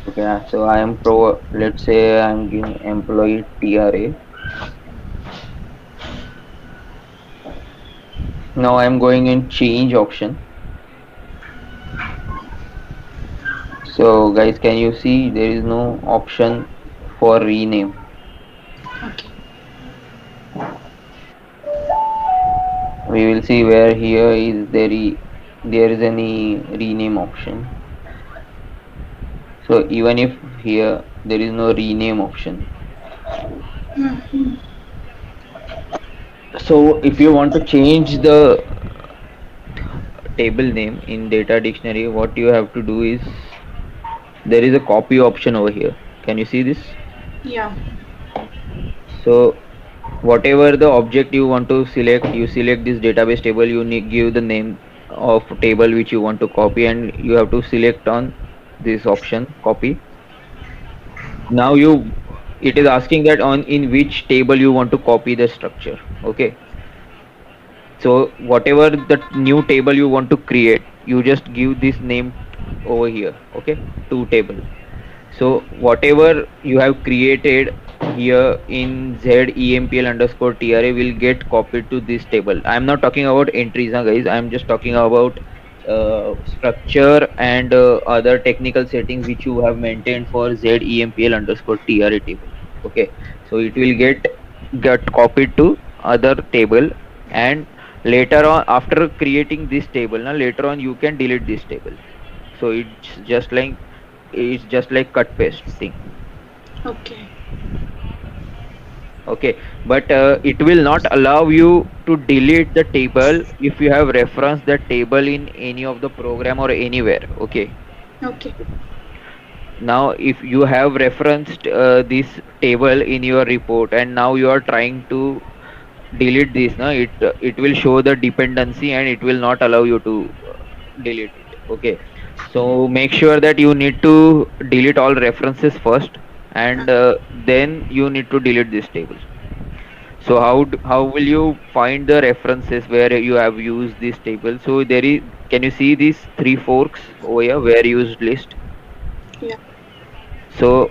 Okay, so I am pro. Let's say I'm giving employee TRA. Now I'm going in change option. So guys, can you see there is no option for rename? Okay. We will see where here is there is any rename option. So even if here there is no rename option. So if you want to change the table name in data dictionary, what you have to do is there is a copy option over here. Can you see this? Yeah. So whatever the object you want to select, you select this database table, you need give the name of table which you want to copy, and you have to select on this option copy. Now you it is asking that on in which table you want to copy the structure. Okay, so whatever the new table you want to create, you just give this name over here. Okay, to table. So whatever you have created here in ZEMPL underscore TRA will get copied to this table. I'm not talking about entries, huh, guys. I'm just talking about structure and other technical settings which you have maintained for ZEMPL underscore TRA table. Okay, so it will get copied to other table, and later on after creating this table, now later on you can delete this table. So it's just like cut paste thing. Okay. Okay, but it will not allow you to delete the table if you have referenced the table in any of the program or anywhere. Okay, Okay. now if you have referenced this table in your report and now you are trying to delete this, now it will show the dependency and it will not allow you to delete it. Okay, so make sure that you need to delete all references first, and then you need to delete this table. So how will you find the references where you have used this table? So there is, can you see these three forks over here where used list? Yeah. So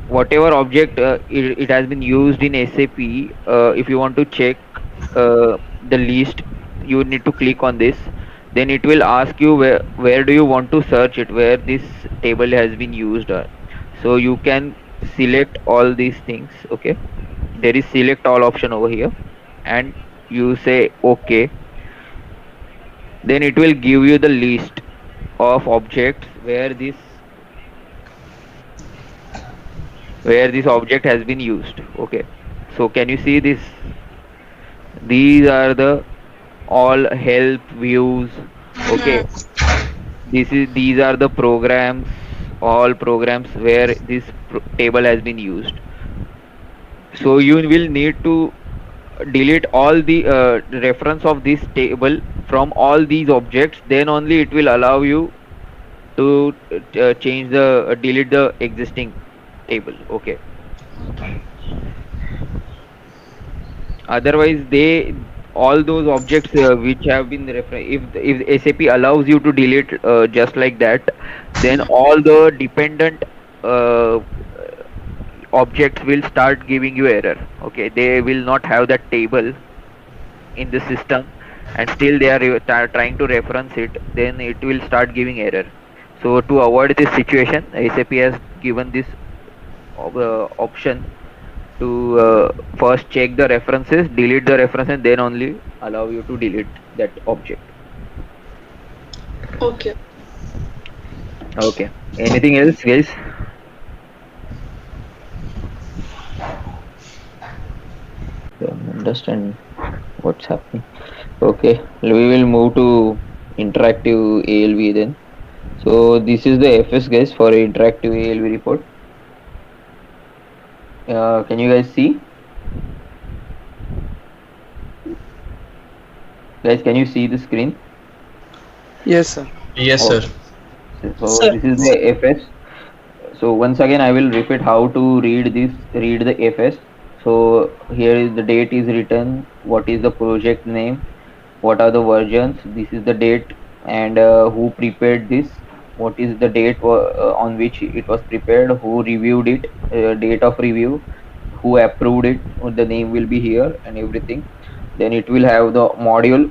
whatever object it has been used in SAP, if you want to check the list, you need to click on this. Then it will ask you where do you want to search it, where this table has been used. So you can select all these things. Okay, there is select all option over here, and you say OK. Then it will give you the list of objects where this object has been used. Okay, so can you see this? These are the all help views. Okay, these are the programs, all programs where this table has been used. So you will need to delete all the reference of this table from all these objects, then only it will allow you to change the delete the existing table. Okay, otherwise they all those objects which have been if SAP allows you to delete just like that, then all the dependent uh, objects will start giving you error. Okay, they will not have that table in the system, and still they are trying to reference it, then it will start giving error. So to avoid this situation, SAP has given this option to first check the references, delete the reference, and then only allow you to delete that object. Okay. Okay. Anything else, guys? Don't understand what's happening. Okay, we will move to interactive ALV then. So this is the FS, guys, for interactive ALV report. Can you guys see? Guys, can you see the screen? Yes, sir. Yes, sir. Okay. So Sir. this is the FS. So once again I will repeat how to read the FS. So here is the date is written, what is the project name, what are the versions, this is the date, and who prepared this, what is the date on which it was prepared, who reviewed it, date of review, who approved it, the name will be here and everything. Then it will have the module.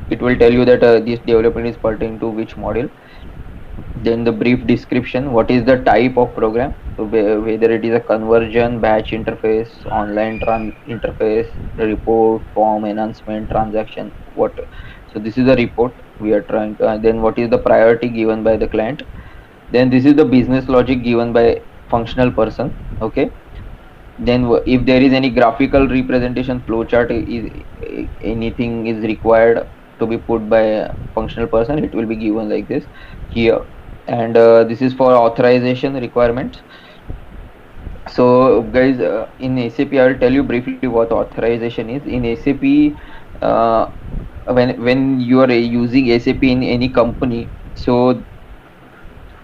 It will tell you that this development is pertaining to which module. Then the brief description, what is the type of program, so whether it is a conversion, batch interface, online interface, report, form, enhancement, transaction, what. So this is the report we are trying to, then what is the priority given by the client. Then this is the business logic given by functional person. Okay. Then if there is any graphical representation, flowchart is anything is required to be put by a functional person, it will be given like this here. And this is for authorization requirements. So guys, in SAP I will tell you briefly what authorization is. In SAP, when you are using SAP in any company, so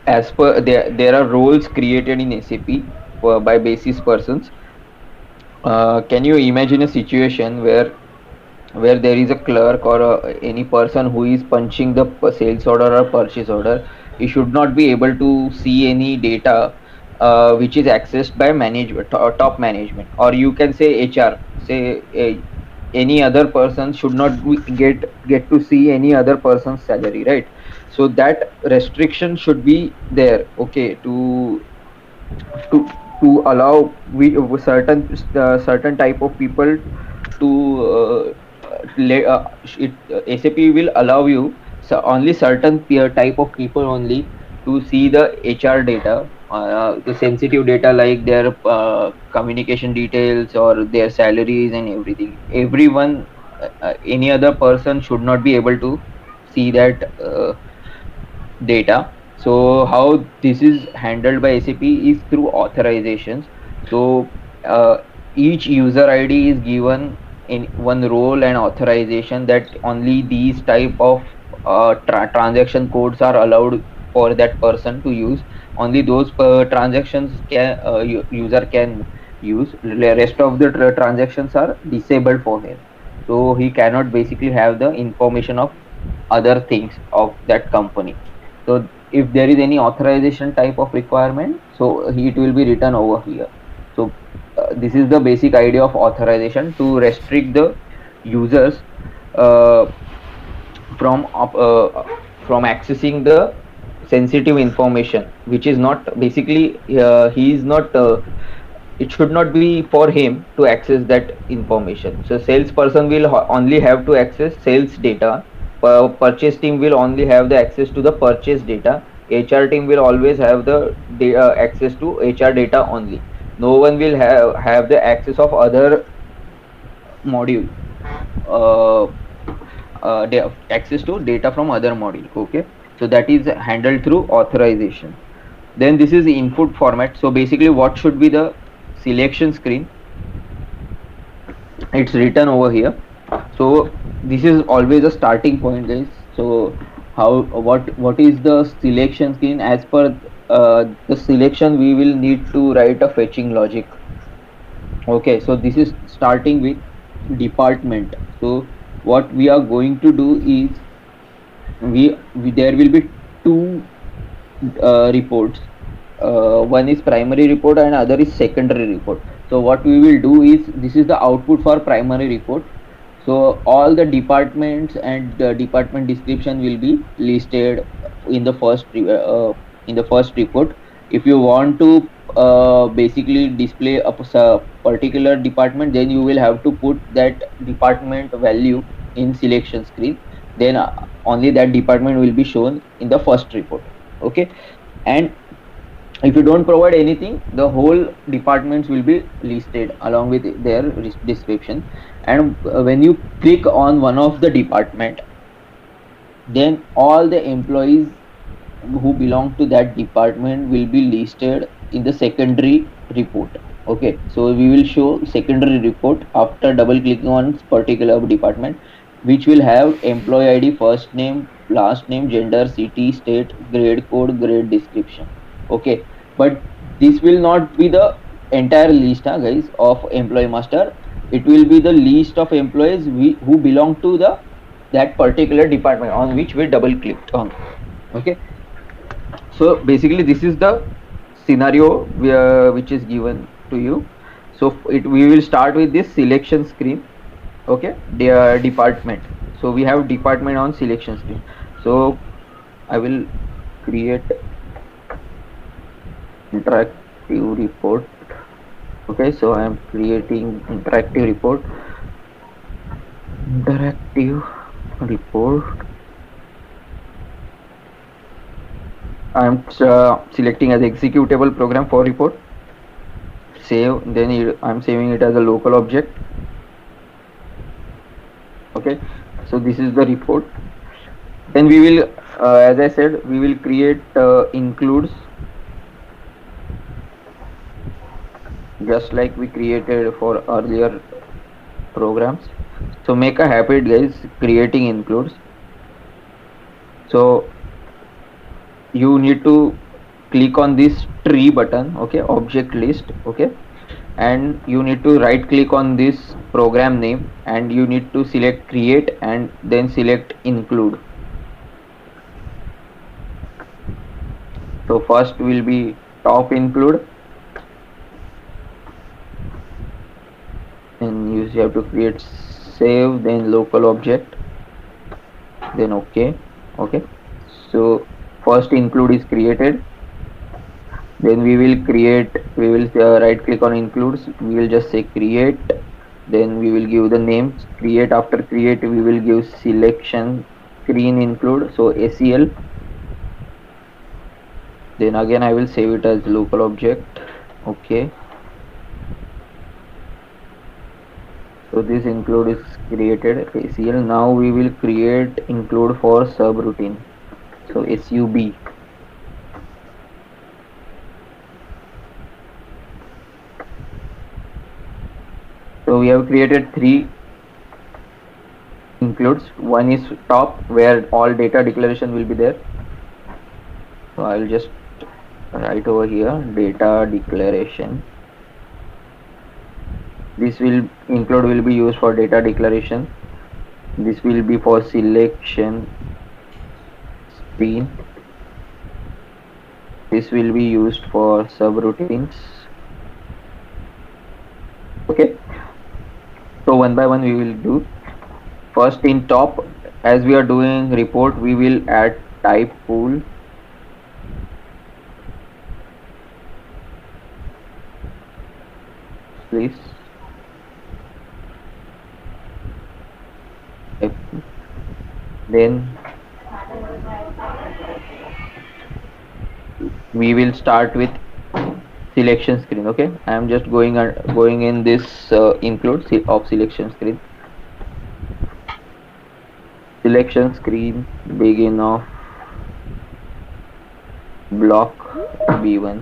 as per there are roles created in SAP by basis persons. Can you imagine a situation where there is a clerk or any person who is punching the sales order or purchase order? He should not be able to see any data which is accessed by management or top management, or you can say HR. Say any other person should not get to see any other person's salary, right? So that restriction should be there. Okay, to to allow certain type of people to SAP will allow you, so only certain type of people only to see the HR data, the sensitive data like their communication details or their salaries and everything. Everyone, any other person should not be able to see that data. So how this is handled by SAP is through authorizations. So each user ID is given in one role and authorization that only these type of transaction codes are allowed for that person to use. Only those transactions can user can use. The rest of the transactions are disabled for him. So he cannot basically have the information of other things of that company. So if there is any authorization type of requirement, so it will be written over here. So this is the basic idea of authorization, to restrict the users uh, from accessing the sensitive information, which is not basically he is not it should not be for him to access that information. So salesperson will only have to access sales data. Purchase team will only have the access to the purchase data. HR team will always have the access to HR data only. No one will have the access of other module. Uh, Access to data from other module. Okay, so that is handled through authorization. Then this is the input format. So basically what should be the selection screen, it's written over here. So this is always a starting point, guys. So what is the selection screen? As per the selection, we will need to write a fetching logic. Okay, so this is starting with department. So what we are going to do is we there will be two reports. One is primary report and other is secondary report. So what we will do is, this is the output for primary report. So all the departments and the department description will be listed in the first report. If you want to basically display a particular department, then you will have to put that department value in selection screen. Then only that department will be shown in the first report. Okay, and if you don't provide anything, the whole departments will be listed along with their description. And when you click on one of the department, then all the employees who belong to that department will be listed in the secondary report. Okay, so we will show secondary report after double clicking on particular department, which will have employee ID, first name, last name, gender, city, state, grade code, grade description. Okay, but this will not be the entire list, guys, of employee master. It will be the list of employees who belong to the that particular department on which we double clicked on. Okay, so basically this is the scenario which is given to you. So we will start with this selection screen. Okay, the department. So we have department on selection screen. So I will create interactive report. Okay, so I am creating interactive report. I am selecting as executable program for report. Save, then I am saving it as a local object. Okay, so this is the report. Then we will, as I said, we will create includes, just like we created for earlier programs. So make a habit, guys, creating includes. So you need to click on this tree button, okay, object list, okay, and you need to right click on this program name and you need to select create and then select include. So first will be top include, and you have to create save, then local object, then okay. So first include is created, then we will right click on includes, we will just say create, then we will give the name create. After create we will give selection screen include, so SEL, then again I will save it as local object. Okay, so this include is created, SEL. Now we will create include for subroutine, so SUB. So we have created 3 includes. One is top, where all data declaration will be there. So I will just write over here data declaration. This include will be used for data declaration. This will be for selection screen. This will be used for subroutines. Okay, so one by one we will do. First in top, as we are doing report, we will add type pool. Please. Then we will start with selection screen. Okay, I am just going in this include of selection screen. Selection screen begin of block B1.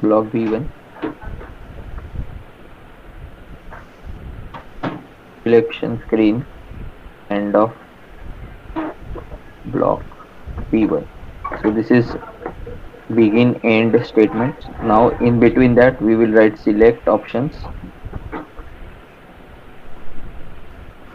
Block B1. Selection screen end of block B1. So this is begin end statements. Now in between that we will write select options.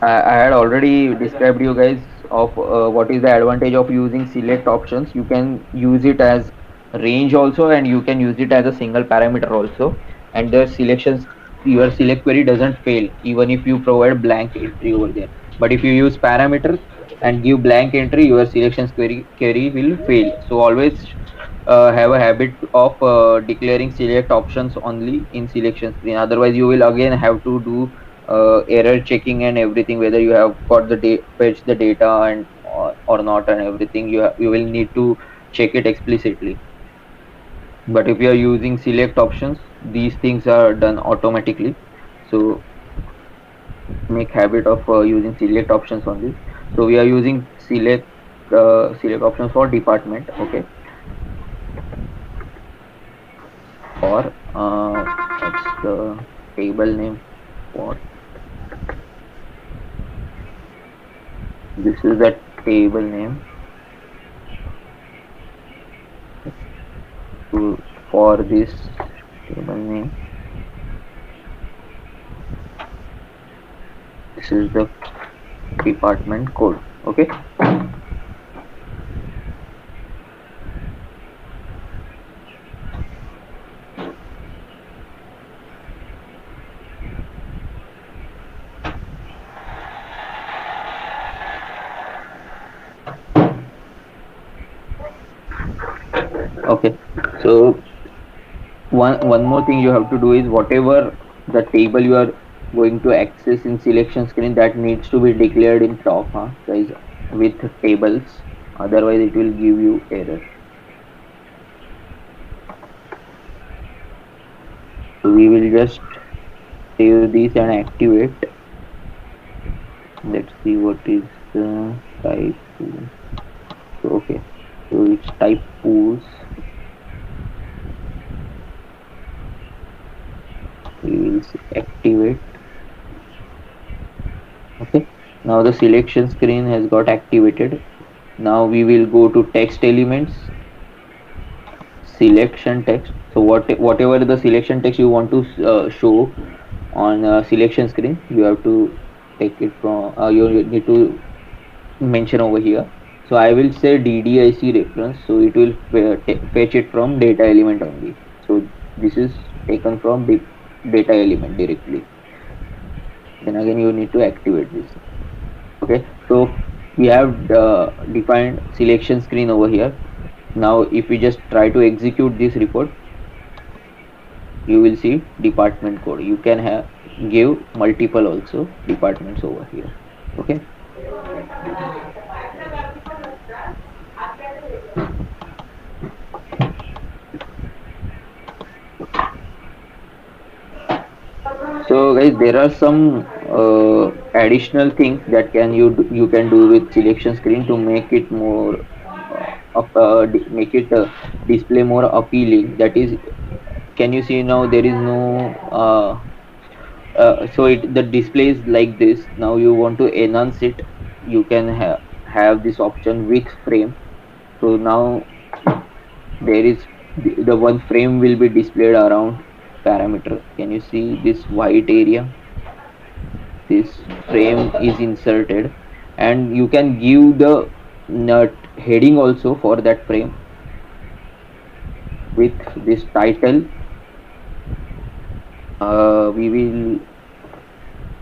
I had already described you guys of what is the advantage of using select options. You can use it as range also, and you can use it as a single parameter also, and the selections, your select query doesn't fail even if you provide blank entry over there. But if you use parameters and give blank entry, your selections query will fail. So always have a habit of declaring select options only in selection screen. Otherwise you will again have to do error checking and everything, whether you have got the fetch the data and or not, and everything you will need to check it explicitly. But if you are using select options, these things are done automatically. So make habit of using select options only. So we are using select options for department. Okay, or that's the table name. What, this is the table name. for this table name. This is the department code. Okay. Okay. So one more thing you have to do is whatever the table you are going to access in selection screen, that needs to be declared in top, guys, with tables, otherwise it will give you error. So we will just save this and activate. Let's see what is the type. So okay, so it's type pools. We will activate. Okay, now the selection screen has got activated. Now we will go to text elements, selection text. So whatever the selection text you want to show on selection screen, you have to take it from, you need to mention over here. So I will say DDIC reference, so it will fetch it from data element only. So this is taken from the data element directly. Then again you need to activate this. Okay, so we have defined selection screen over here. Now if we just try to execute this report, you will see department code. You can have give multiple also departments over here. Okay. So guys, there are some additional things that you can do with selection screen to make it more make it display more appealing. That is, can you see now there is no so the display is like this. Now you want to enhance it, you can have this option with frame. So now there is the one frame will be displayed around parameter. Can you see this white area? This frame is inserted, and you can give the heading also for that frame with this title. We will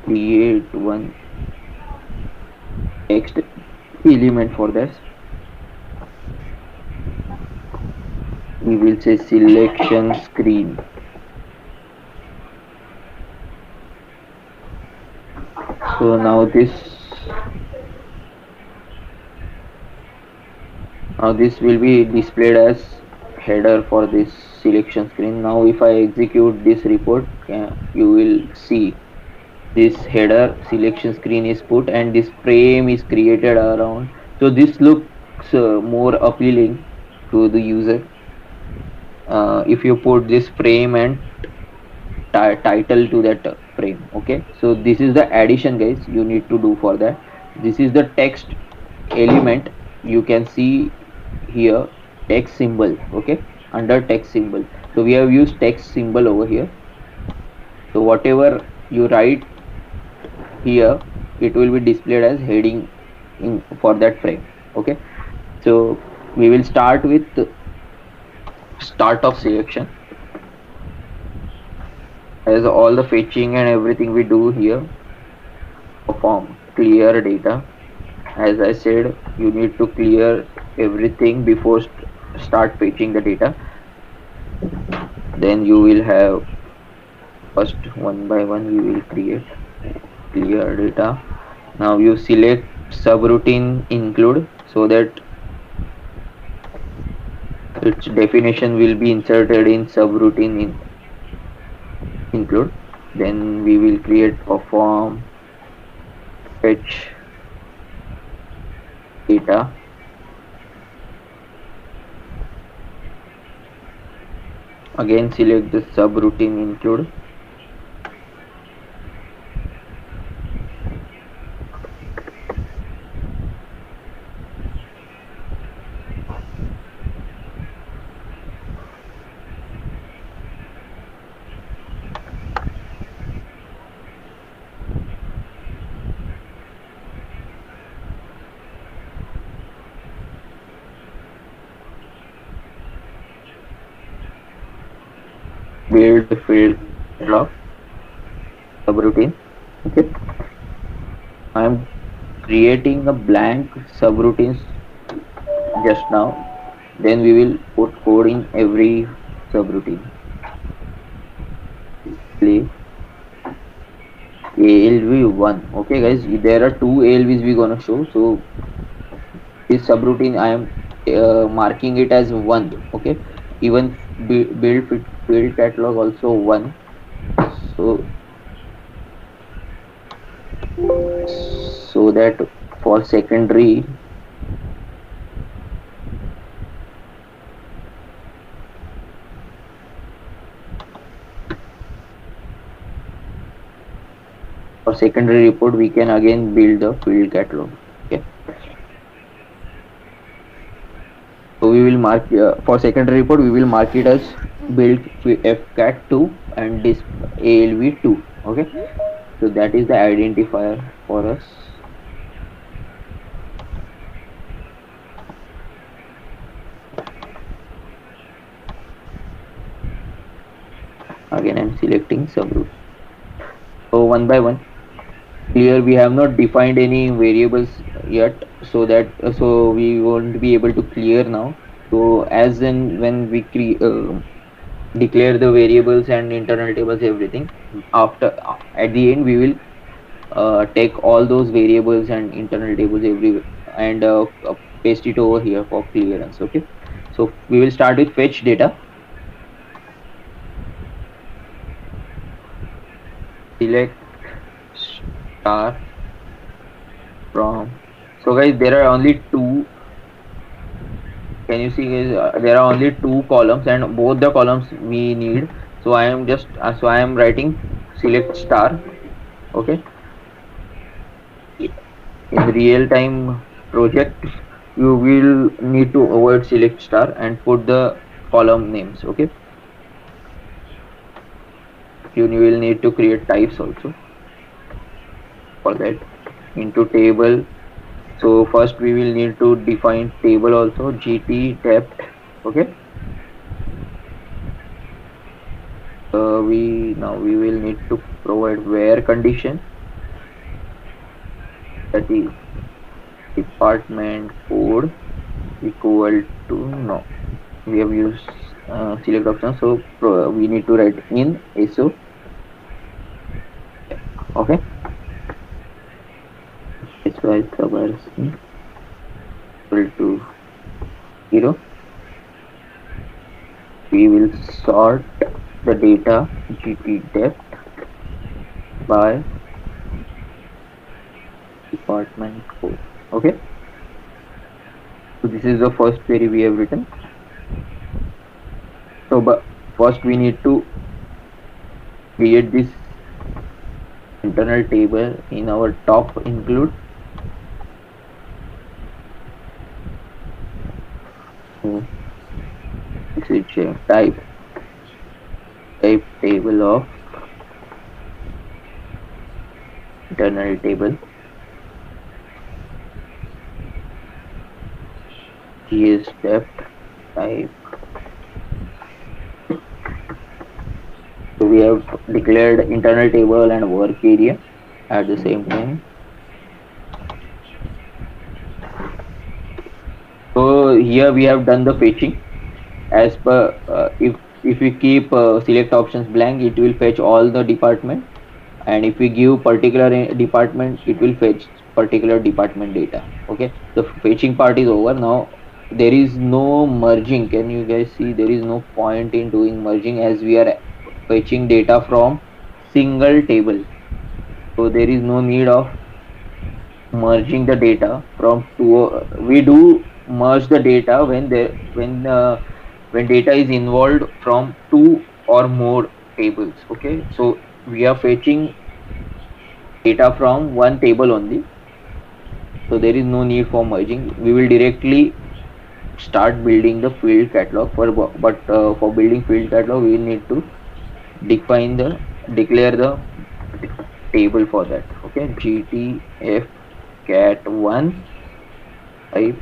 create one text element for this. We will say selection screen. So now this will be displayed as header for this selection screen. Now if I execute this report, you will see this header selection screen is put and this frame is created around. So this looks more appealing to the user if you put this frame and title to that frame. Okay, so this is the addition, guys, you need to do for that. This is the text element. You can see here text symbol. Okay, under text symbol, so we have used text symbol over here. So whatever you write here, it will be displayed as heading for that frame. Okay, so we will start with start of selection. As all the fetching and everything we do here, perform clear data. As I said, you need to clear everything before start fetching the data. Then you will have first one by one we will create clear data. Now you select subroutine include, so that its definition will be inserted in subroutine include. Then we will create perform fetch data. Again select the subroutine include. build field catalog subroutine. Okay, I am creating a blank subroutines just now. Then we will put code in every subroutine. Play ALV1. Okay, guys, there are two ALVs we gonna show. So this subroutine I am marking it as one. Okay, even build field catalog also one. So that for secondary report we can again build the field catalog. Okay, so we will mark for secondary report we will mark it as build fcat2 and this ALV2. Okay, so that is the identifier for us. Again I'm selecting subroute. So one by one, here we have not defined any variables yet, so that so we won't be able to clear now. So as in when we declare the variables and internal tables, everything, after at the end we will take all those variables and internal tables everywhere and paste it over here for clearance. Okay, so we will start with fetch data. Select star from. So guys, there are only two. Can you see, guys? There are only two columns, and both the columns we need. So I am just I am writing select star. Okay. In real time project, you will need to avoid select star and put the column names. Okay. You will need to create types also for that. Into table, so first we will need to define table also, gt depth. Okay, we will need to provide where condition, that is department code equal to no, we have used select option, so we need to write in so. Okay, it's why covers equal to 0. We will sort the data gt depth by department code. Okay, so this is the first query we have written. So but first we need to create this internal table in our top include. This is type table of internal table, gs depth type. So we have declared internal table and work area at the same time. So here we have done the fetching as per if we keep select options blank, it will fetch all the department, and if we give particular department, it will fetch particular department data. Okay, the fetching part is over. Now there is no merging. Can you guys see? There is no point in doing merging as we are fetching data from single table. So there is no need of merging the data from two. We do merge the data when data is involved from two or more tables. Okay, so we are fetching data from one table only, so there is no need for merging. We will directly start building the field catalog for building field catalog we need to declare the table for that. Okay, gtf cat1 type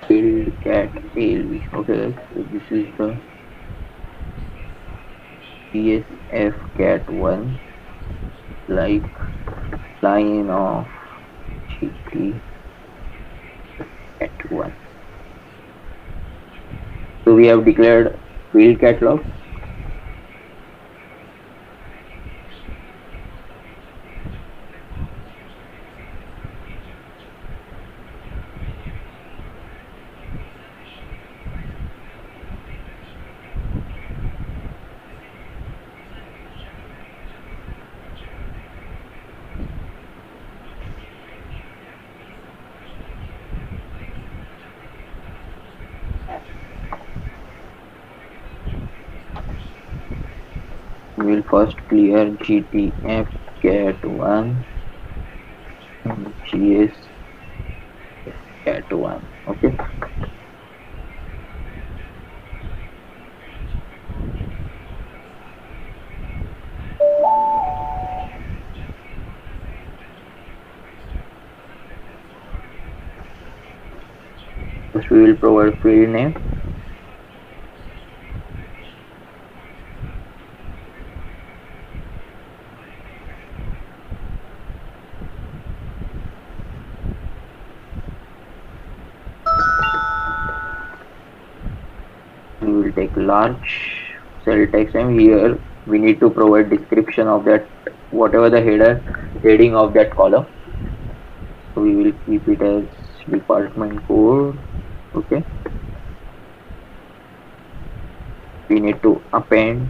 field cat ALV. Okay, guys, so this is the CSF cat 1, like line of GT cat 1. So we have declared field catalog. We will first clear GTF cat 1 and GS cat 1. Okay. First we will provide field name. We will take large cell text name. Here we need to provide description of that, whatever the heading of that column. So we will keep it as department code. Okay. We need to append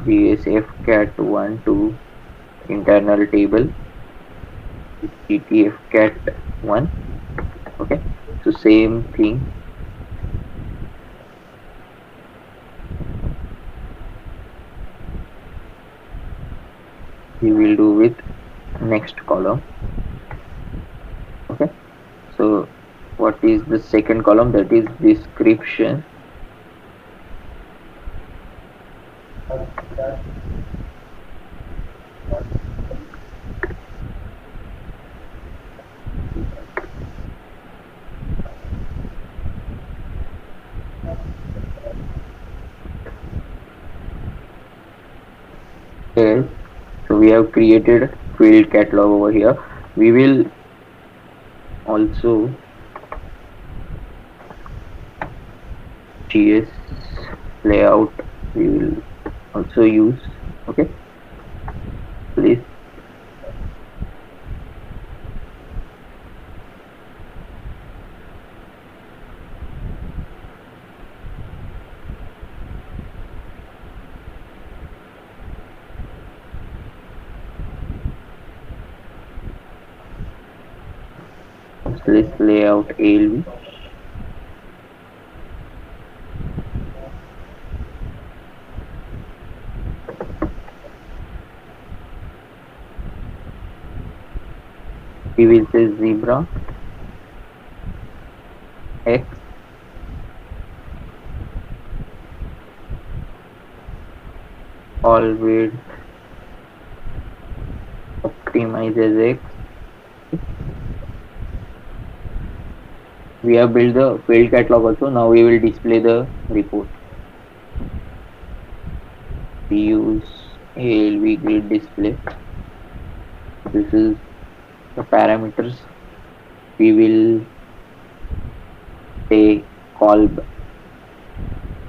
GSF cat 1 to internal table GTF cat 1. Okay, so same thing. We will do with next column. Okay, so what is the second column? That is description. Okay, so we have created field catalog over here. We will also GS layout we will also use. Okay, please. Let's layout ALV. We will say zebra X all width optimize as X. We have built the field catalog also. Now we will display the report. We use ALV grid display. This is the parameters. We will take call.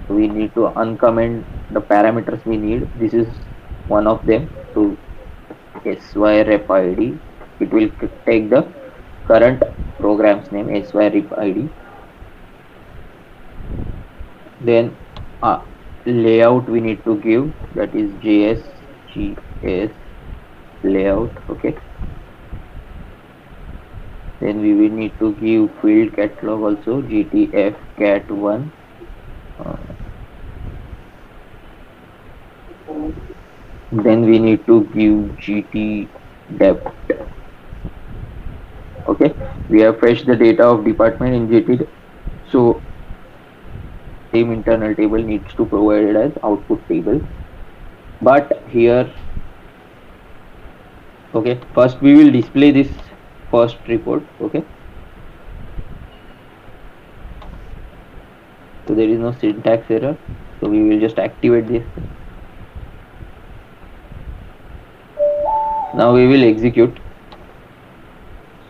We need to uncomment the parameters we need. This is one of them. To SYREP ID, it will take the current program's name SYREP ID. Then layout we need to give, that is JSGS layout. Okay, then we will need to give field catalog also GTF cat 1. Then we need to give GT depth. Okay, we have fetched the data of department in GT, so same internal table needs to provide it as output table. But here, okay, first we will display this first report. Okay, there is no syntax error. So we will just activate this. Now we will execute.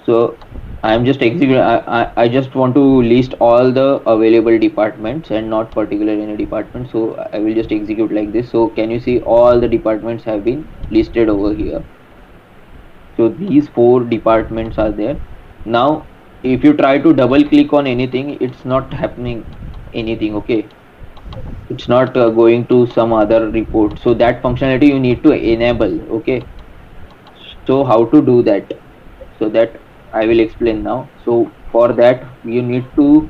So I'm just execute. I just want to list all the available departments and not particular any department. So I will just execute like this. So can you see all the departments have been listed over here? So these 4 departments are there. Now if you try to double click on anything, it's not happening anything. Okay, it's not going to some other report. So that functionality you need to enable. Okay, so how to do that? So that I will explain now. So for that you need to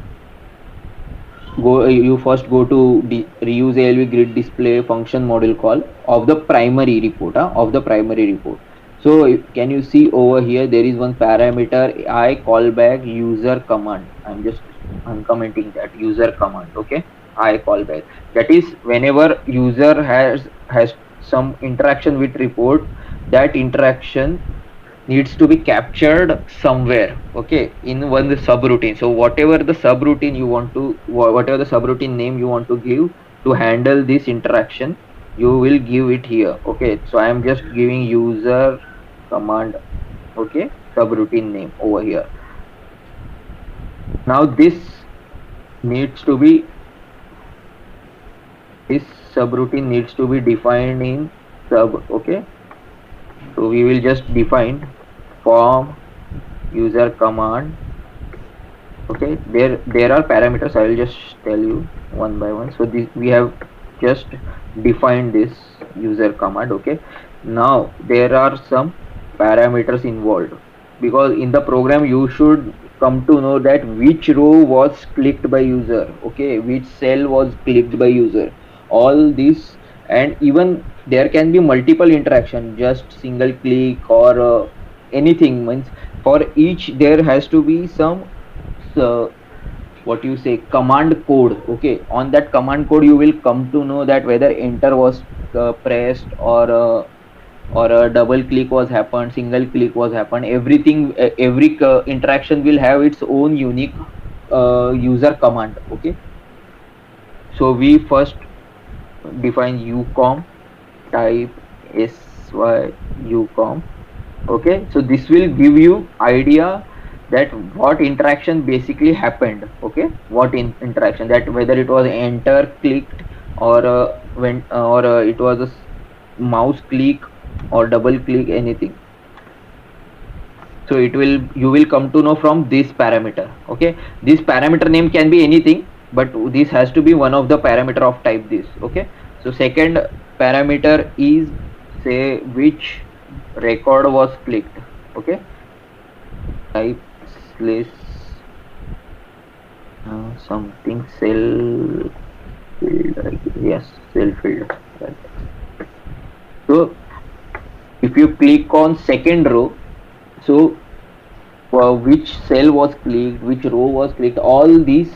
you first go to reuse ALV grid display function module call of the primary report, of the primary report. So can you see over here there is one parameter I callback user command. I'm just uncommenting that user command. Okay, I callback, that is whenever user has some interaction with report, that interaction needs to be captured somewhere, okay, in one subroutine. So whatever the subroutine you want to, whatever the subroutine name you want to give to handle this interaction, you will give it here. Okay, so I am just giving user command, okay, subroutine name over here. Now this needs to be, this subroutine needs to be defined in sub. Okay, so we will just define form user command. Okay, there are parameters. I will just tell you one by one. So this, we have just defined this user command. Okay, now there are some parameters involved, because in the program you should come to know that which row was clicked by user, okay, which cell was clicked by user, all this. And even there can be multiple interaction, just single click or anything. Means for each there has to be some what you say command code. Okay, on that command code you will come to know that whether enter was pressed or a double click was happened, single click was happened. Everything, every interaction will have its own unique user command. Okay, so we first define ucom type sy ucom. Okay, so this will give you idea that what interaction basically happened. Okay, what interaction, that whether it was enter clicked or when or it was a mouse click or double click, anything. So it will, you will come to know from this parameter. Okay, this parameter name can be anything, but this has to be one of the parameter of type this. Okay, so second parameter is say which record was clicked. Okay, type slash something cell field, yes, cell field, right. So if you click on second row, so which cell was clicked, which row was clicked, all these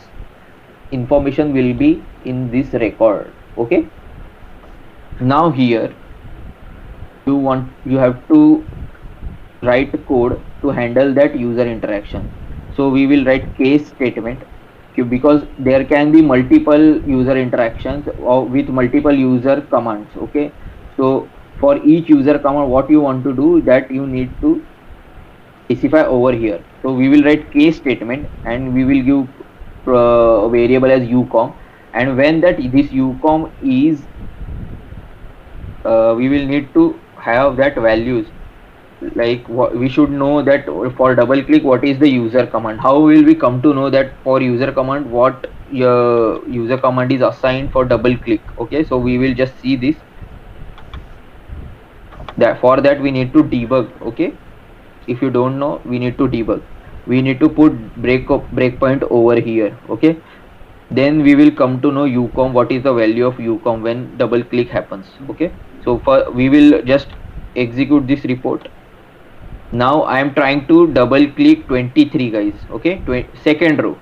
information will be in this record. Okay, now here you have to write code to handle that user interaction. So we will write case statement, because there can be multiple user interactions or with multiple user commands. Okay, so for each user command what you want to do, that you need to specify over here. So we will write case statement and we will give variable as ucom, and when that this ucom is we will need to have that values, like we should know that for double click what is the user command. How will we come to know that for user command what user command is assigned for double click? Okay, so we will just see this, that for that we need to debug. Okay, if you don't know, we need to debug, we need to put breakpoint over here. Okay, then we will come to know ucom, what is the value of ucom when double click happens. Okay, so we will just execute this report. Now I am trying to double click 23 guys. Okay, second row.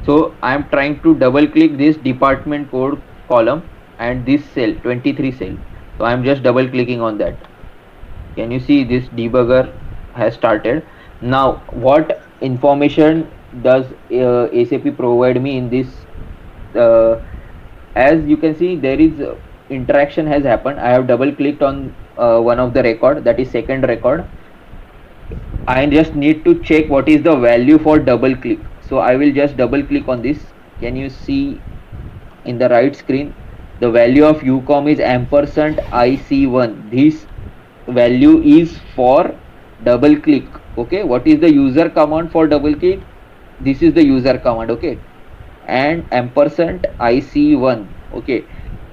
So I am trying to double click this department code column and this cell 23 cell. So I am just double clicking on that. Can you see this debugger has started? Now what information does SAP provide me in this uh, as you can see, there is interaction has happened. I have double clicked on one of the record, that is second record. I just need to check what is the value for double click. So I will just double click on this. Can you see in the right screen? The value of ucom is ampersand IC1. This value is for double click. Okay, what is the user command for double click? This is the user command. Okay, and ampersand IC1. Okay,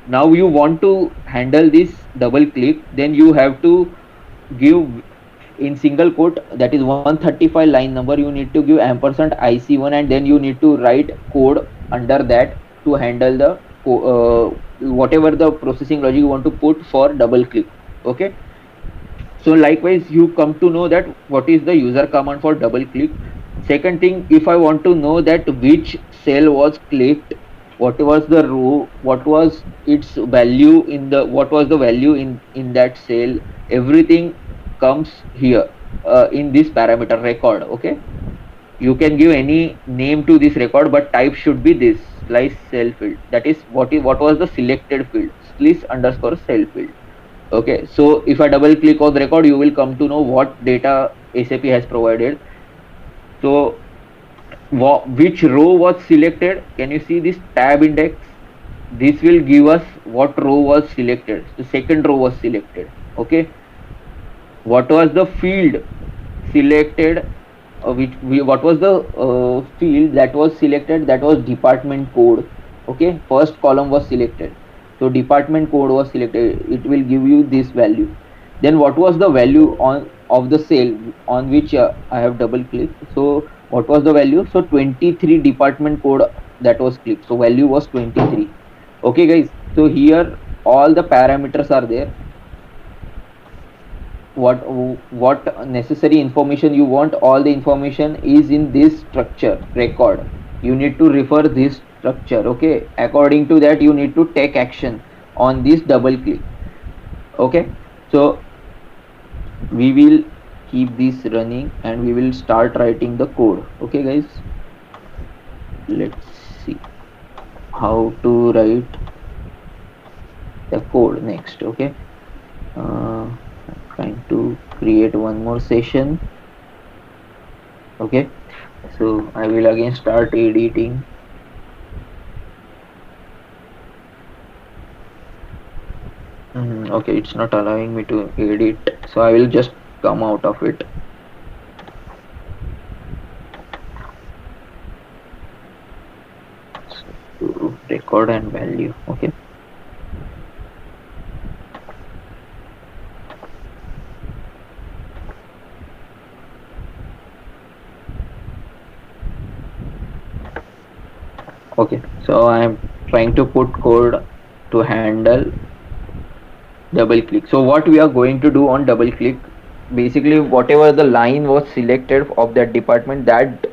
now you want to handle this double click, then you have to give in single quote, that is 135 line number, you need to give ampersand IC1, and then you need to write code under that to handle the whatever the processing logic you want to put for double click. Okay, so likewise you come to know that what is the user command for double click. Second thing, if I want to know that which cell was clicked, what was the row, what was its value in the, what was the value in that cell, everything comes here in this parameter record. Okay, you can give any name to this record, but type should be this slice cell field, that is what was the selected field, slice underscore cell field. Okay, so if I double click on the record, you will come to know what data SAP has provided. So which row was selected? Can you see this tab index? This will give us what row was selected. The second row was selected. Okay, what was the field selected? What was the field that was selected? That was department code. Okay, first column was selected, so department code was selected. It will give you this value. Then what was the value on of the cell on which I have double clicked? So what was the value? So 23 department code that was clicked, so value was 23. Okay guys, so here all the parameters are there. What necessary information you want, all the information is in this structure record. You need to refer this structure. Okay, according to that you need to take action on this double click. Okay, so we will keep this running and we will start writing the code. Okay guys, let's see how to write the code next. Okay, trying to create one more session. Okay, so I will again start editing. Okay, it's not allowing me to edit, so I will just come out of it. So, record and value. Okay, okay, so I am trying to put code to handle double click. So what we are going to do on double click, basically whatever the line was selected of that department, that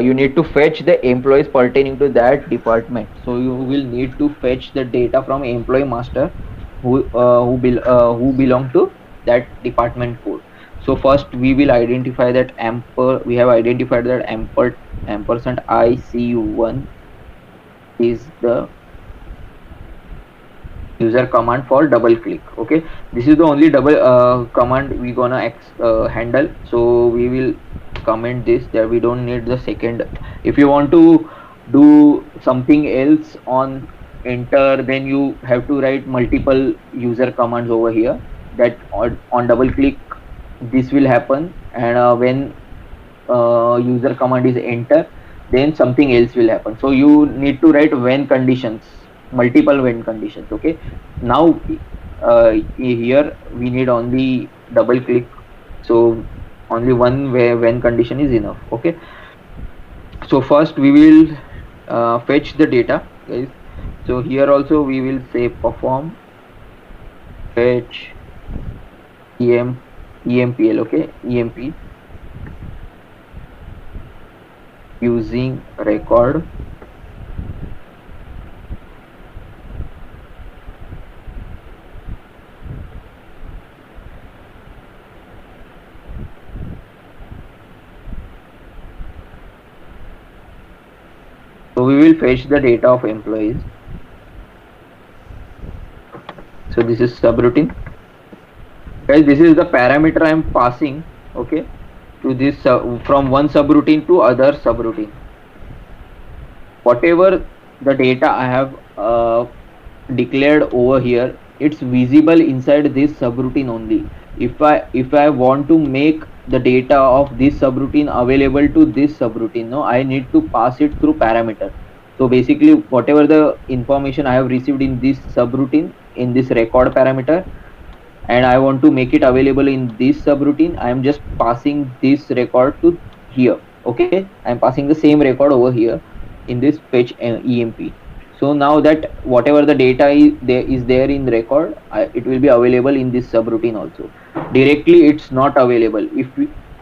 you need to fetch the employees pertaining to that department. So you will need to fetch the data from employee master who belong to that department code. So first we will identify that we have identified that ampersand IC1 is the user command for double click. Okay, this is the only double command we gonna handle. So we will comment this, that we don't need the second. If you want to do something else on enter, then you have to write multiple user commands over here, that on double click this will happen, and when user command is enter, then something else will happen. So you need to write when conditions, multiple when conditions. Okay, now here we need only double click, so only one when condition is enough. Okay, so first we will fetch the data, guys. So here also we will say perform fetch EMPL. Okay, EMP using record So we will fetch the data of employees. So this is subroutine. Guys, this is the parameter I am passing, okay, to this from one subroutine to other subroutine. Whatever the data I have declared over here, it's visible inside this subroutine only. If I want to make the data of this subroutine available to this subroutine, no, I need to pass it through parameter. So basically, whatever the information I have received in this subroutine, in this record parameter, and I want to make it available in this subroutine, I am just passing this record to here. Okay, I am passing the same record over here in this fetch EMP. So now that whatever the data is there in the record, it will be available in this subroutine also. Directly, it's not available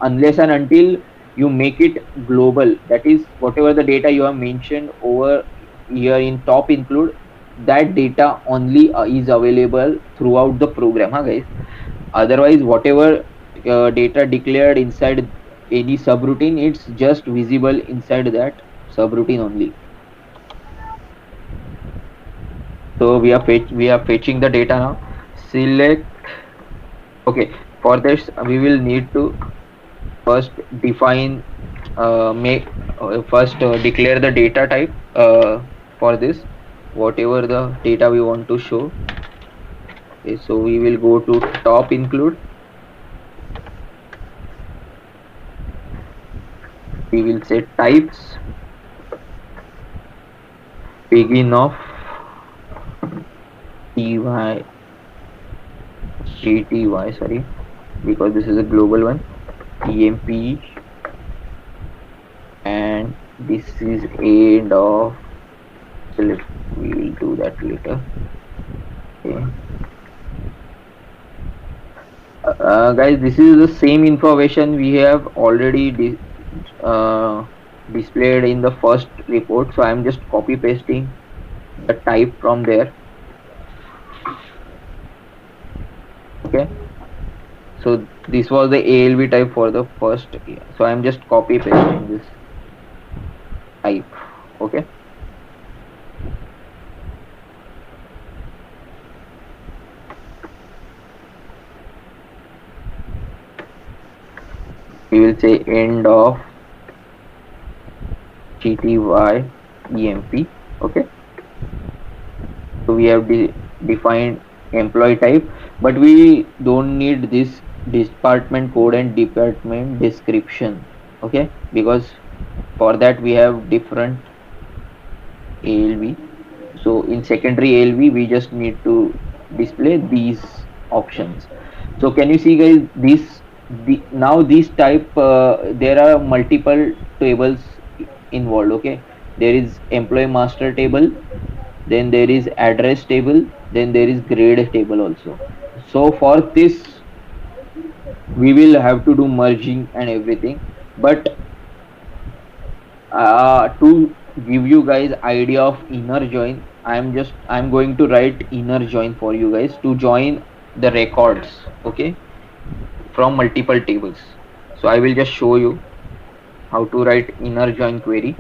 unless and until you make it global. That is, whatever the data you have mentioned over here in top include, that data only is available throughout the program, guys. Otherwise, whatever data declared inside any subroutine, it's just visible inside that subroutine only. So we are fetching the data now. Select. Okay, for this we will need to first define declare the data type for this, whatever the data we want to show. Okay, so we will go to top include. We will say types, begin of GTY, sorry, because this is a global one, EMP, and this is end of. We will do that later. Okay. Guys, this is the same information we have already displayed in the first report, so I am just copy pasting the type from there. Okay, so this was the ALV type for the first, so I am just copy pasting this type. Okay, we will say end of GTY EMP. Okay, so we have defined employee type, but we don't need this department code and department description. Okay, because for that we have different ALV. So in secondary ALV we just need to display these options. So can you see, guys, now this type there are multiple tables involved. Okay, there is employee master table, then there is address table, then there is grade table also. So for this we will have to do merging and everything, but to give you guys idea of inner join, I'm going to write inner join for you guys to join the records, okay, from multiple tables. So I will just show you how to write inner join query.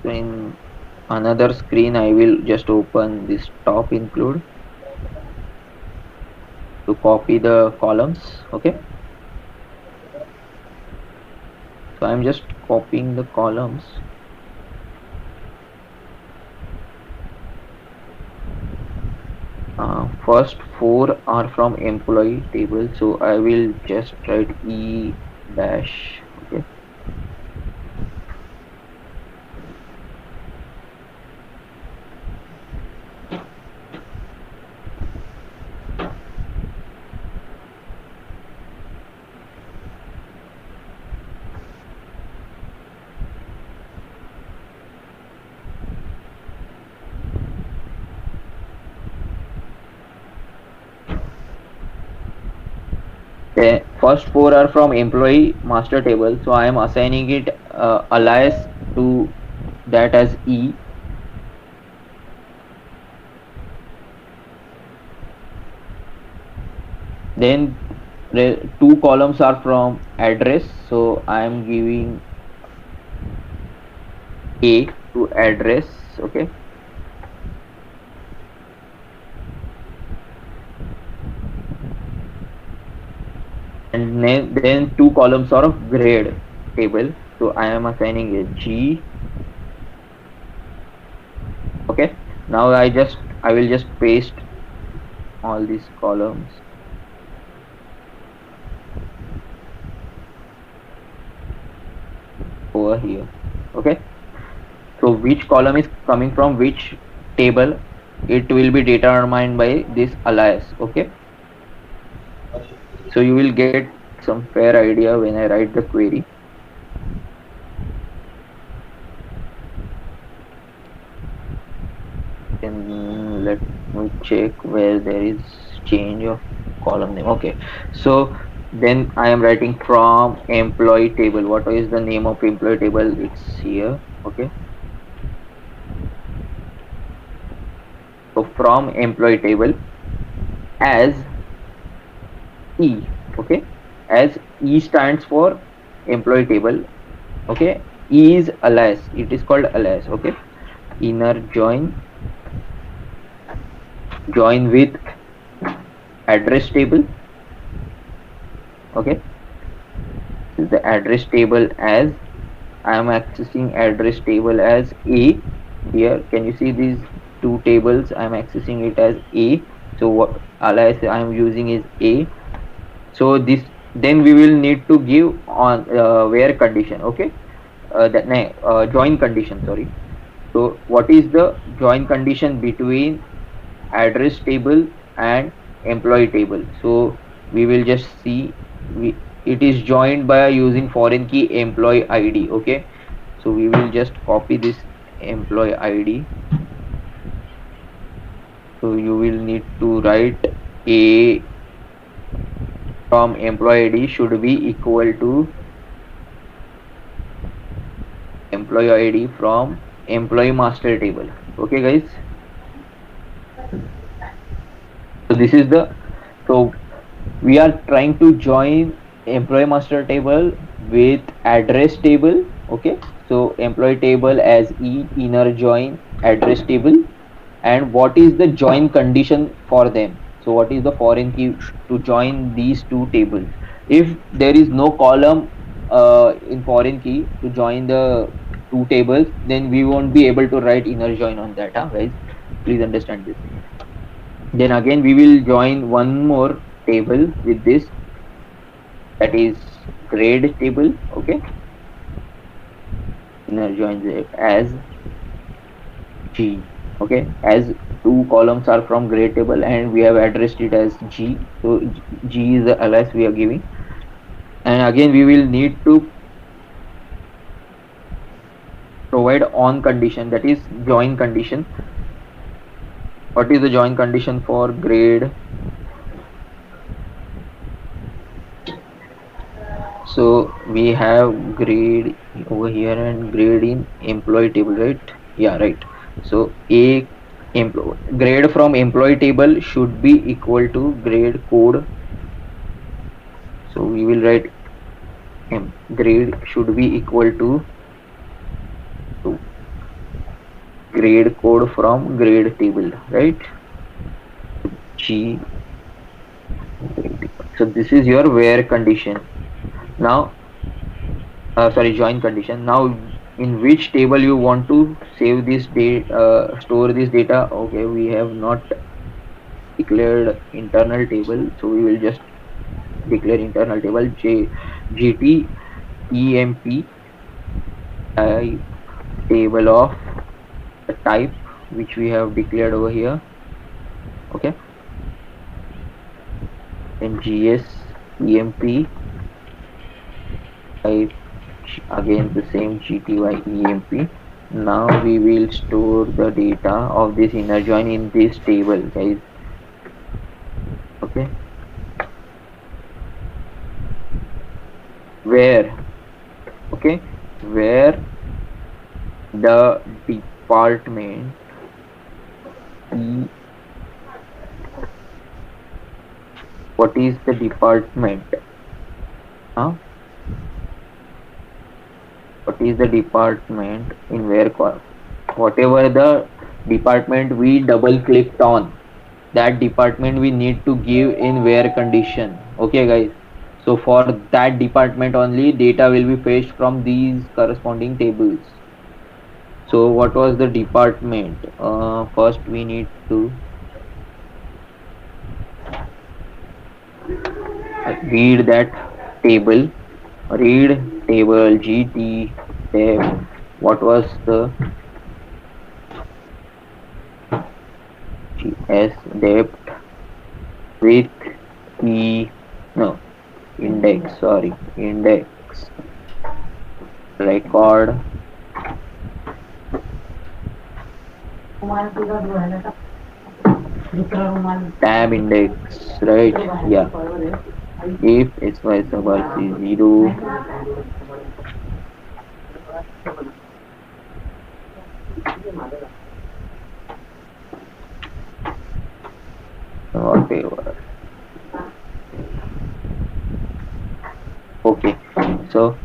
So in another screen I will just open this top include to copy the columns. Okay, so I'm just copying the columns. First 4 are from employee table, so I will just write E dash. Okay, first 4 are from employee master table, so I am assigning it alias to that as E. Then Two columns are from address, so I am giving A to address. Okay, and then two columns are of grade table, so I am assigning a G. Okay, now I will just paste all these columns over here. Okay, so which column is coming from which table, it will be determined by this alias. Okay, so you will get some fair idea when I write the query. And let me check where there is change of column name. Okay, so then I am writing from employee table. What is the name of employee table? It's here. Okay, so from employee table as E. Okay, as E stands for employee table. Okay, E is alias, it is called alias. Okay, inner join with address table. Okay, the address table as I am accessing address table as A. Here can you see these two tables? I am accessing it as A, so what alias I am using is A. So this, then we will need to give on where condition. Okay, join condition, sorry. So what is the join condition between address table and employee table? So we will just see, it is joined by using foreign key employee ID. Okay, so we will just copy this employee ID. So you will need to write A from employee ID should be equal to employee ID from employee master table. Okay guys, so this is the, so we are trying to join employee master table with address table. Okay, so employee table as E, inner join address table, and what is the join condition for them? So what is the foreign key to join these two tables? If there is no column in foreign key to join the two tables, then we won't be able to write inner join on that, guys. Please understand this. Then again we will join one more table with this, that is grade table. Okay, inner join it as G. Okay, as two columns are from grade table and we have addressed it as G, so G is the alias we are giving. And again we will need to provide on condition, that is join condition. What is the join condition for grade? So we have grade over here and grade in employee table, right? Yeah, right. So a grade from employee table should be equal to grade code. So we will write grade should be equal to grade code from grade table, right? G. So this is your where condition. Now sorry, join condition. Now in which table you want to save this data, store this data? Okay, we have not declared internal table, so we will just declare internal table gt emp type table of the type which we have declared over here. Okay, then gs emp type, again the same gty emp. Now we will store the data of this inner join in this table, guys. Okay, where, okay, where the department what is the department? Huh? What is the department in where whatever the department we double clicked on, that department we need to give in where condition. Okay guys, so for that department only data will be fetched from these corresponding tables. So what was the department? First we need to read that table. Read table GT tab. What was the GS depth with key? No, index. Sorry, index record tab index, right? Yeah. If xy sub r is 0, whatever. Okay, so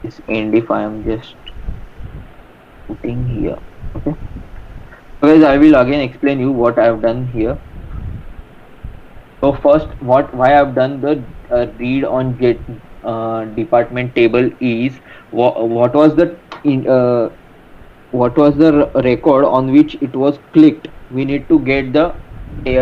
this end if I am just putting here. Okay, so guys, I will again explain you what I have done here. So first, why I've done the read on get department table is what was the what was the record on which it was clicked. We need to get the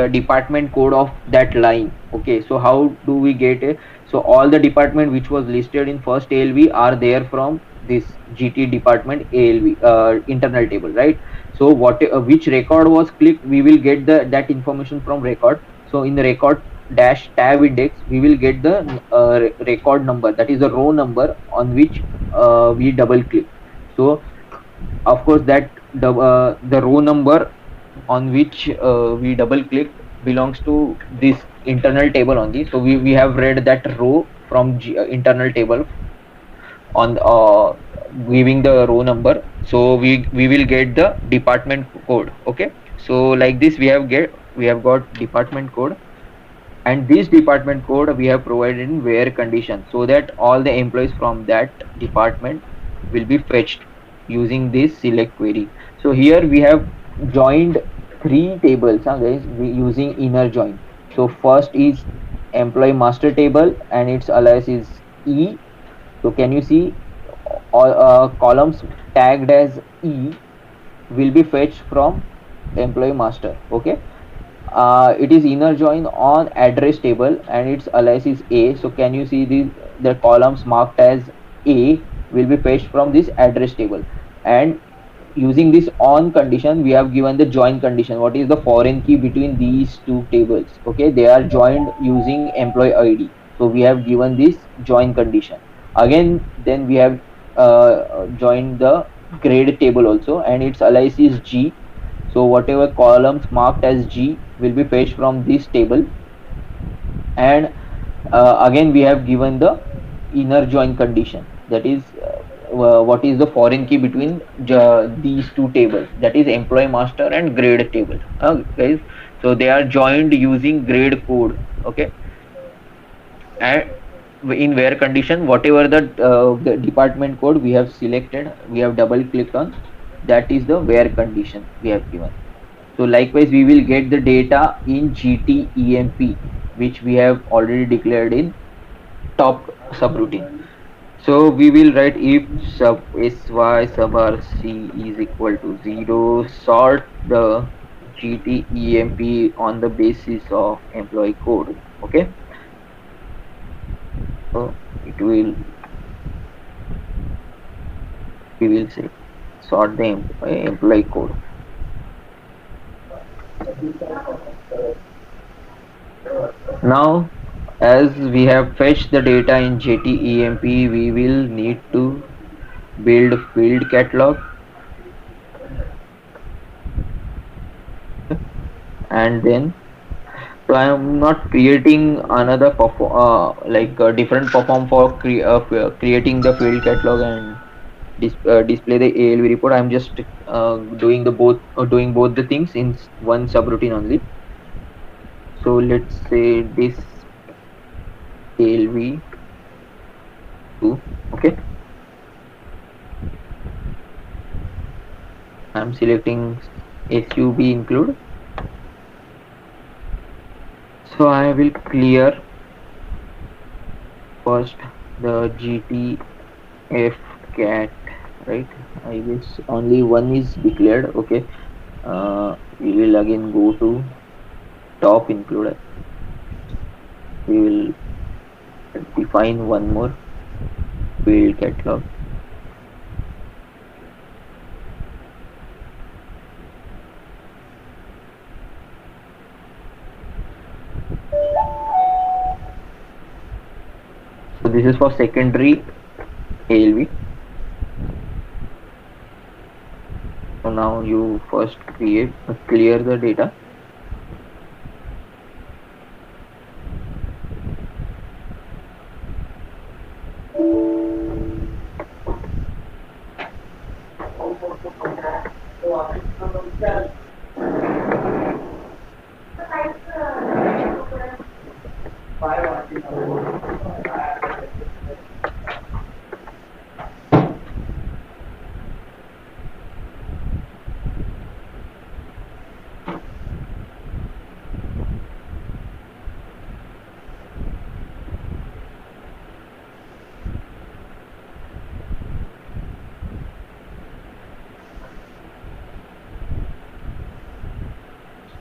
department code of that line. Okay, so how do we get it? So all the department which was listed in first ALV are there from this GT department ALV internal table, right? So what which record was clicked, we will get that information from record. So in the record dash tab index, we will get the record number, that is the row number on which we double click. So of course that the row number on which we double click belongs to this internal table only. So we have read that row from internal table on giving the row number. So we will get the department code. Okay, so like this we have got department code, and this department code we have provided in where condition, so that all the employees from that department will be fetched using this select query. So here we have joined three tables, guys, we using inner join. So first is employee master table and its alias is E. So can you see all columns tagged as E will be fetched from employee master. Okay, it is inner join on address table and its alias is A. So can you see the columns marked as A will be fetched from this address table, and using this on condition we have given the join condition. What is the foreign key between these two tables? Okay, they are joined using employee ID, so we have given this join condition. Again, then we have joined the grade table also, and its alias is G. So whatever columns marked as G will be fetched from this table, and again we have given the inner join condition, that is what is the foreign key between these two tables, that is employee master and grade table. Guys, so they are joined using grade code. Okay, and in where condition, whatever the department code we have selected, we have double clicked on, that is the where condition we have given. So likewise we will get the data in GTEMP, which we have already declared in top subroutine. So we will write if sub sy sub rc is equal to 0, sort the GTEMP on the basis of employee code. Okay, so it will, we will say sort the employee code. Now as we have fetched the data in GTEMP, we will need to build field catalog, and then, so I am not creating another different perform for creating the field catalog and display the ALV report. I am just doing both the things in one subroutine only. So let's say this ALV 2. Okay, I'm selecting SUB include. So I will clear first the GTF cat, right? I guess only one is declared. Okay, we will again go to top include. We will define one more field catalog. So this is for secondary ALV. So now you first clear the data.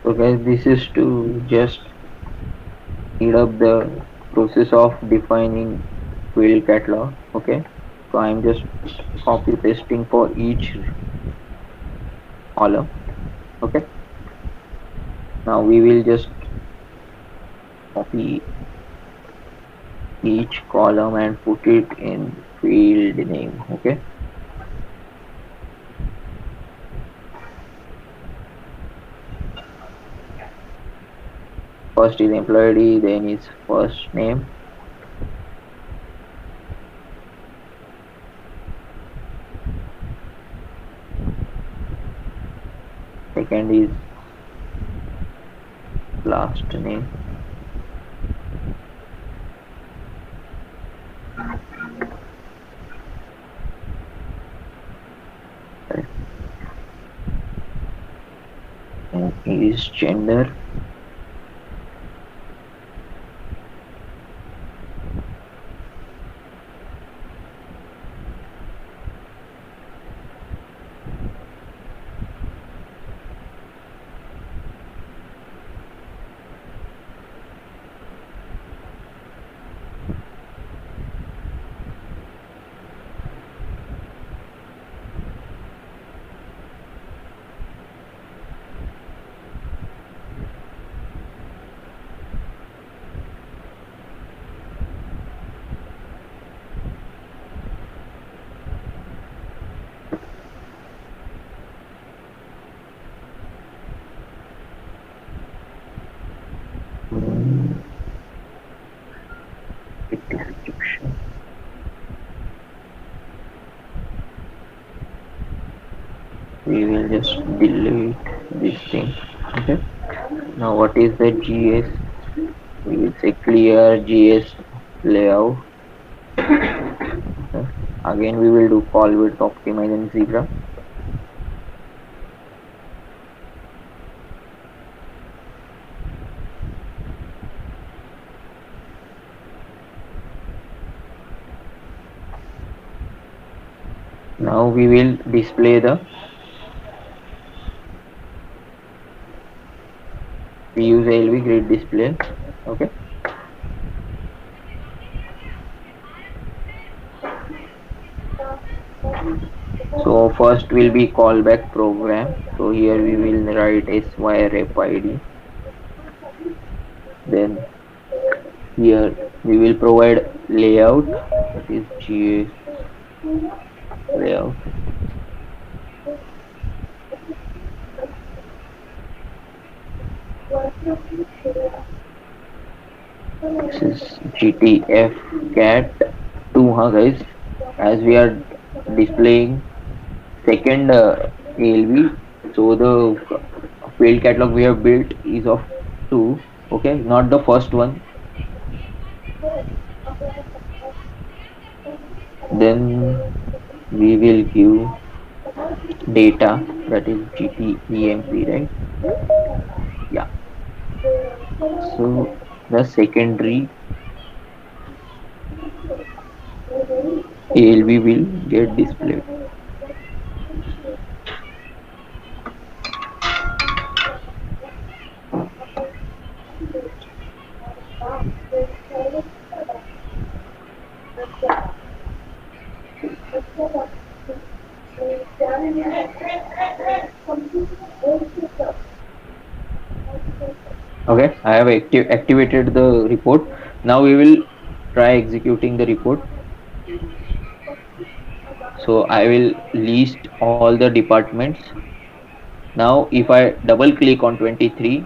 So guys, this is to just speed up the process of defining field catalog. Okay, so I'm just copy pasting for each column. Okay, now we will just copy each column and put it in field name. Okay, first is employee ID, then is first name, second is last name, and is gender, description. We will just delete this thing. Okay, now what is the GS? We will say clear GS layout. Okay. Again we will do call width optimize and zebra. Now we will display the, we use ALV grid display. Okay, so first will be callback program. So here we will write SYREP ID. Then here we will provide layout, that is GS layout. This is GTF cat 2, huh guys, as we are displaying second ALV, so the field catalog we have built is of 2. Okay, not the first one. Then we will give data, that is GTEMP, right? Yeah. So the secondary ALB will get displayed. Okay, I have activated the report. Now we will try executing the report. So I will list all the departments. Now if I double click on 23,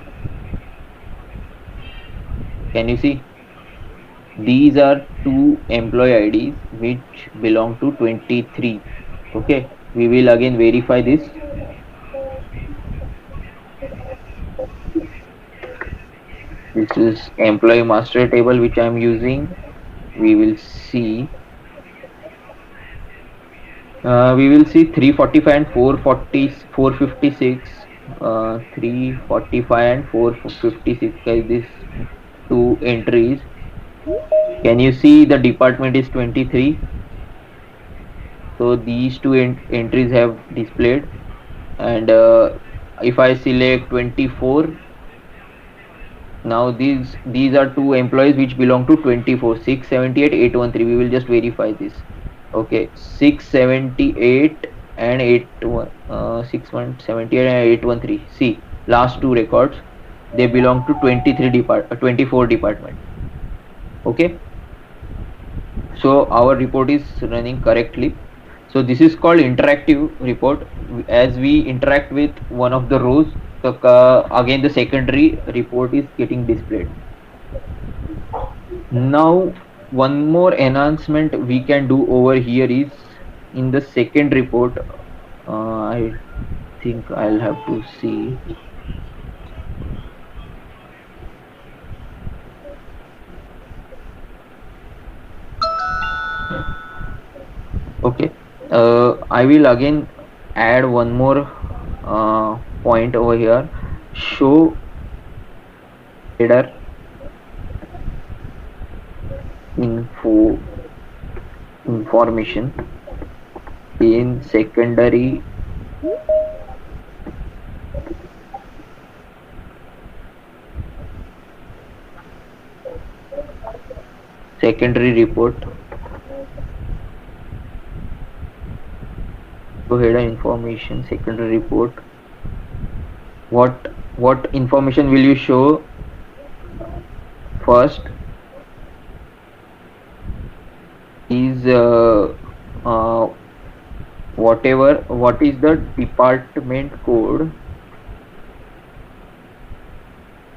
can you see? These are two employee IDs which belong to 23. Okay, we will again verify this. This is employee master table which I am using. We will see. We will see 345 and 440, 456. 345 and 456. Guys, these two entries. Can you see the department is 23? So these two entries have displayed, and if I select 24, now these are two employees which belong to 24, 678, 813. We will just verify this. Okay, 678 and 678 and 813. See, last two records, they belong to 24 department. Okay, so our report is running correctly. So this is called interactive report. As we interact with one of the rows, again the secondary report is getting displayed. Now one more enhancement we can do over here is in the second report. I think I'll have to see. Okay, I will again add one more point over here. Show header information in secondary report. So header information secondary report. What information will you show first? Is what is the department code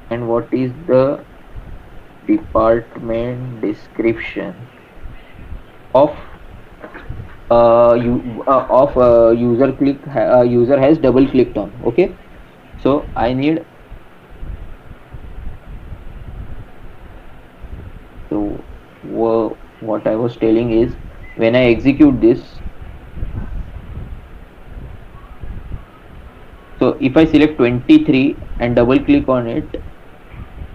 and what is the department description of user has double clicked on. Okay, so I need, so what I was telling is, when I execute this, so if I select 23 and double click on it,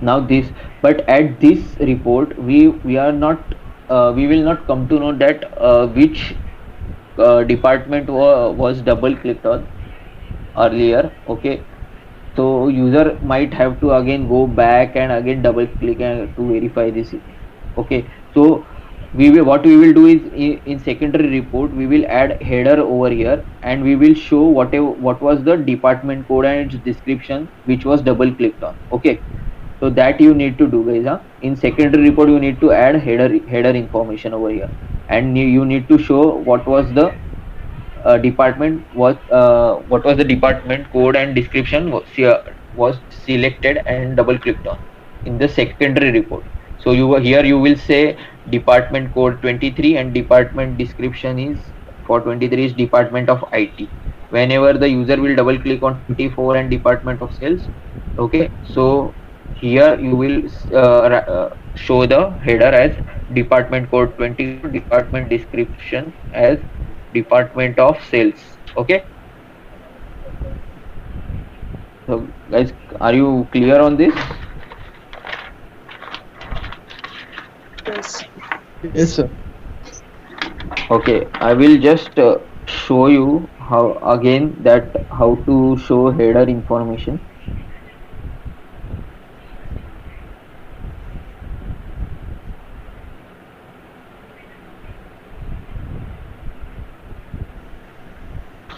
now this, but at this report we are not we will not come to know that which department was double clicked on earlier. Okay, so user might have to again go back and again double click and to verify this. Okay, so what we will do is in secondary report we will add header over here, and we will show what was the department code and its description which was double clicked on. Okay, so that you need to do, guys. In secondary report you need to add header information over here, and you need to show what was the department what was the department code and description was selected and double clicked on in the secondary report. So you will say department code 23 and department description is for 23 is department of IT. Whenever the user will double click on 24 and department of sales, okay, so here you will show the header as department code 24, department description as department of sales. Okay. So guys, are you clear on this? Yes. Yes, sir. Okay, I will just show you how again that how to show header information.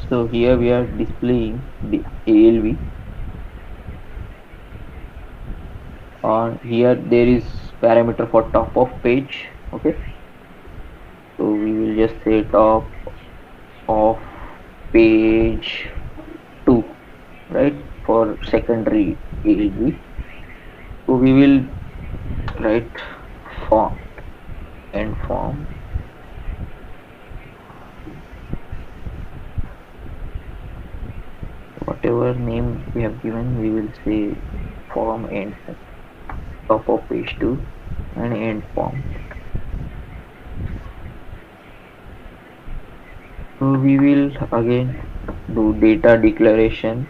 So here we are displaying the ALV. Here there is parameter for top of page. Okay, so we will just say top of page 2, right, for secondary ALV. So we will write form and form, whatever name we have given, we will say form and top of page 2 and end form. So we will again do data declaration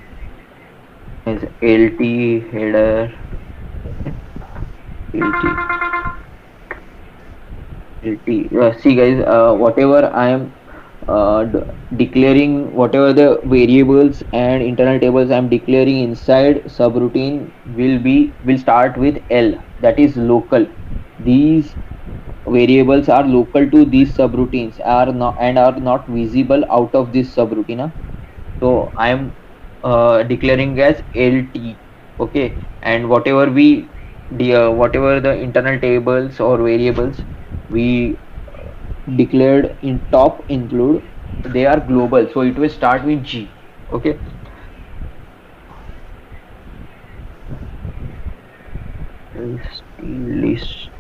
as LT header, LT, LT. See guys, whatever I am declaring, whatever the variables and internal tables I am declaring inside subroutine will start with L, that is local. These variables are local to these subroutines are not visible out of this subroutine. So I am declaring as LT. Okay, and whatever the internal tables or variables we declared in top include, they are global, so it will start with G. Okay, list,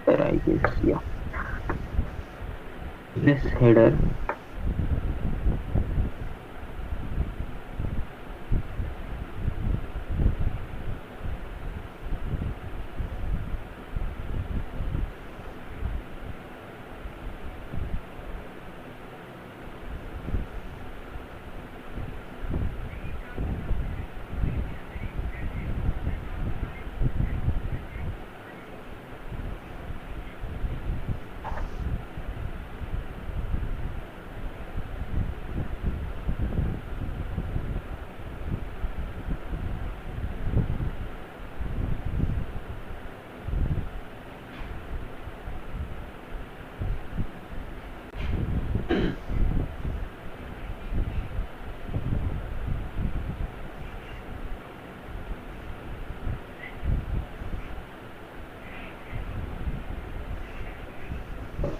I guess, yeah, this header.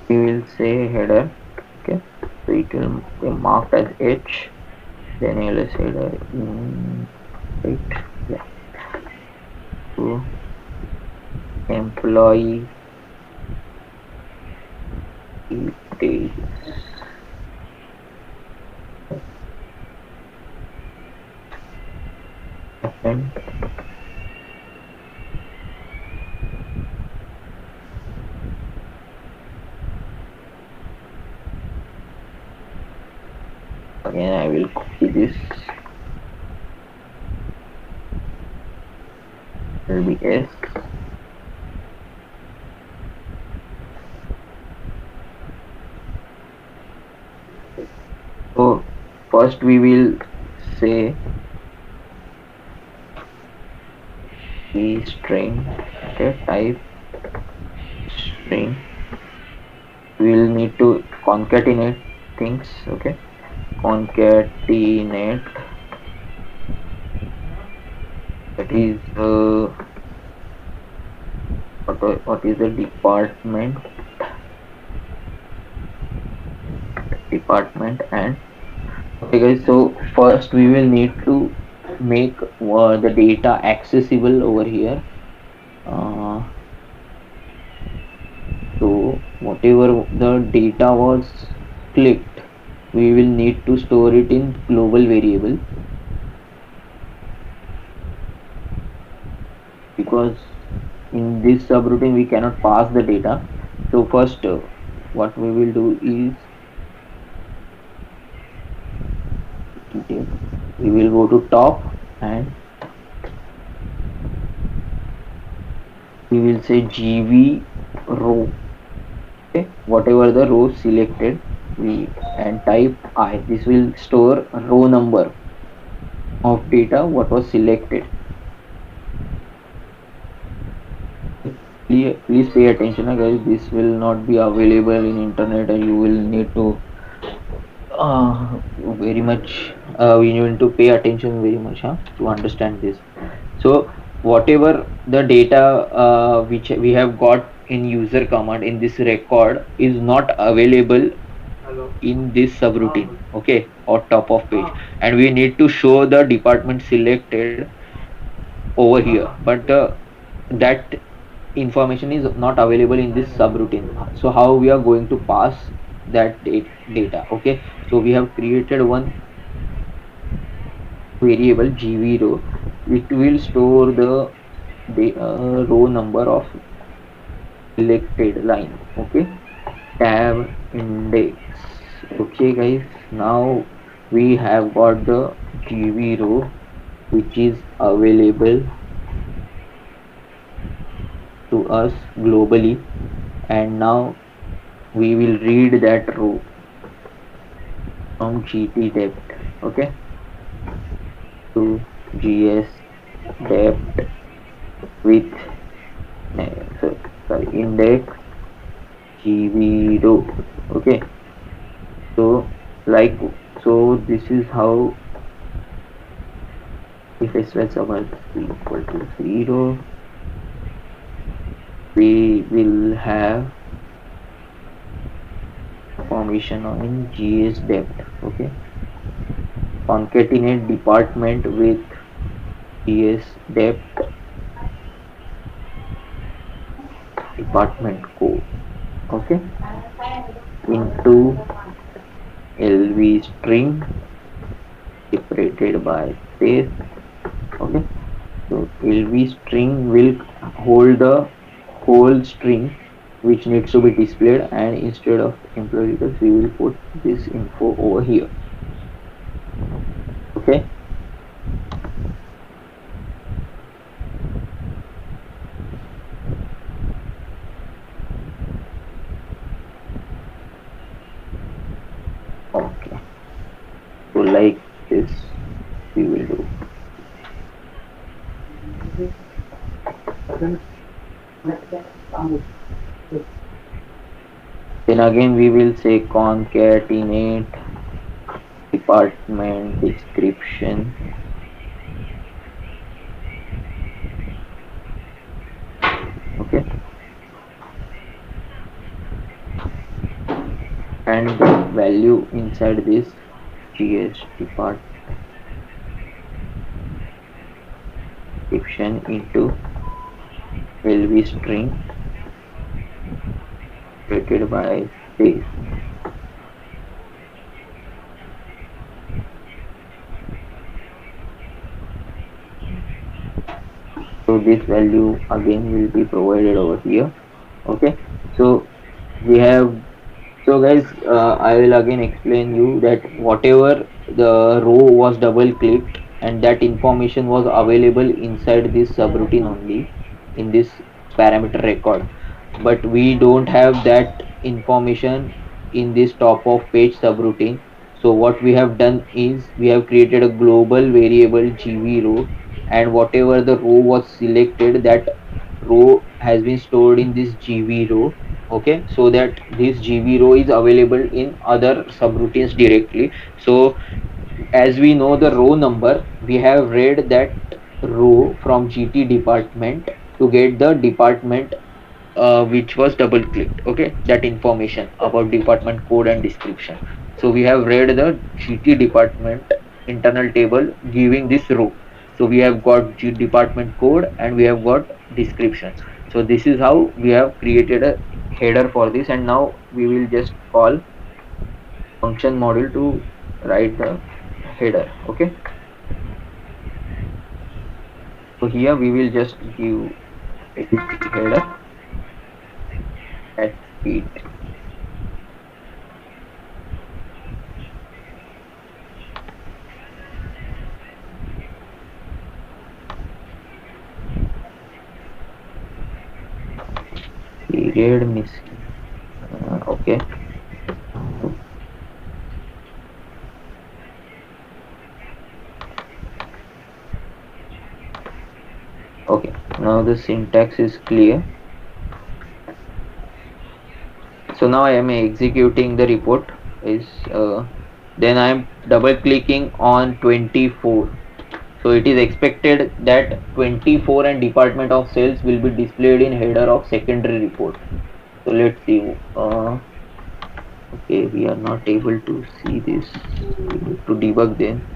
We will say header. Okay, so it will be marked as H, then ls header in, right, yeah. So employee details, and again I will copy this, will be S. So first we will say the string. Okay, type string. We will need to concatenate things. Okay, concatenate, that is what is the department and, okay guys, so first we will need to make the data accessible over here. So whatever the data was clicked, we will need to store it in global variable, because in this subroutine we cannot pass the data. So first what we will do is we will go to top and we will say gv row. Okay, whatever the row selected, we and type I. This will store row number of data what was selected. Please pay attention, guys. This will not be available in internet and you will need to very much we need to pay attention very much to understand this. So whatever the data which we have got in user command in this record is not available in this subroutine, okay, or top of page, and we need to show the department selected over here, but that information is not available in this subroutine. So how we are going to pass that data? Okay, so we have created one variable gv row. It will store the row number of selected line. Okay, tab index. Okay guys, now we have got the gv row which is available to us globally, and now we will read that row from gt depth. Okay, to gs depth with sorry index gv row. Okay, so like, so this is how, if s was equal to 0, we will have formation on gs depth. Okay, concatenate department with gs depth department code. Okay, into lv string separated by space. Okay, so lv string will hold the whole string which needs to be displayed, and instead of employee details we will put this info over here. Okay, okay, so like this we will do. Then again we will say concatenate department description. Okay, and the value inside this gs department description into lv string separated by space. So this value again will be provided over here. Okay, so we have, so guys I will again explain you that whatever the row was double clicked and that information was available inside this subroutine only in this parameter record, but we don't have that information in this top of page subroutine. So what we have done is we have created a global variable gv row, and whatever the row was selected, that row has been stored in this gv row. Okay, so that this gv row is available in other subroutines directly. So as we know the row number, we have read that row from gt department to get the department which was double clicked. Okay, that information about department code and description. So we have read the gt department internal table giving this row. So we have got department code and we have got description. So this is how we have created a header for this, and now we will just call function module to write the header. Okay, so here we will just give It is the header. That's it. Period missing. Okay. Okay. Now the syntax is clear. So now I am executing the report. Is then I am double clicking on 24. So it is expected that 24 and department of sales will be displayed in header of secondary report. So let's see. Okay, we are not able to see this. We need to debug then.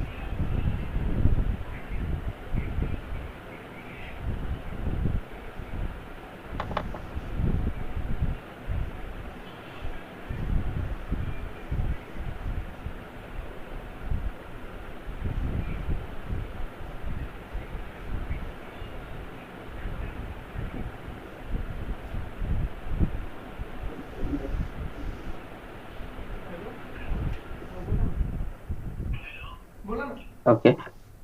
Okay,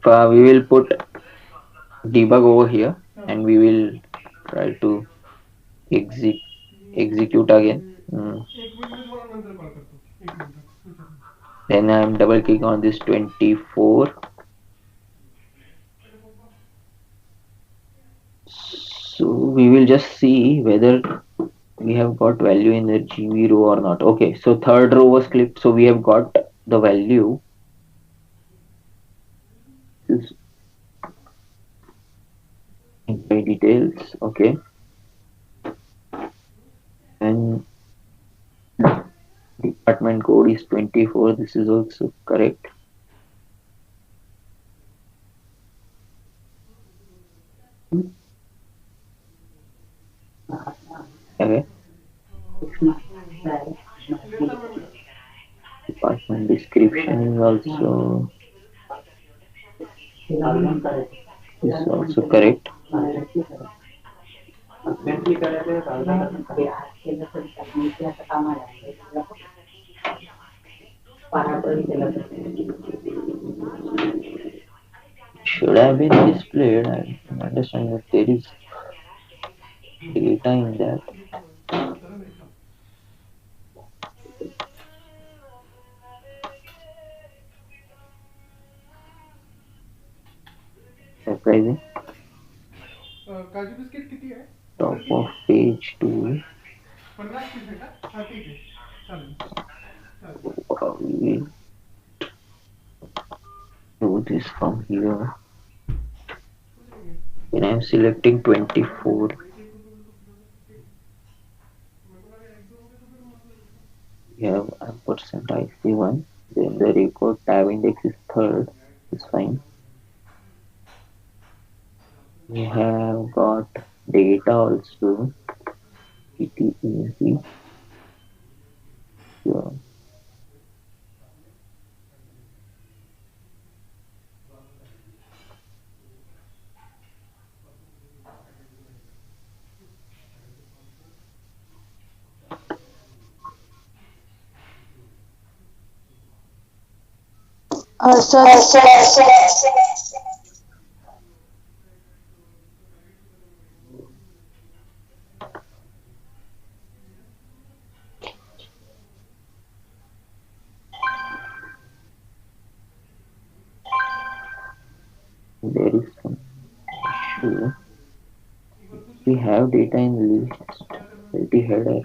we will put debug over here and we will try to exec execute again. Then I am double clicking on this 24. So we will just see whether we have got value in the GV row or not. Okay, so third row was clicked, so we have got the value. This is employee details. Okay, and department code is 24. This is also correct. Okay, department description is also correct. Should have been displayed. I understand that there is data in that. Surprising. Top of page 2. We do this from here. When I'm selecting 24, we have ampersand IC1. Then the record tab index is third. It's fine. We have got data also. ETEC. Yeah. Sir, There is some issue. We have data in list. Multi header.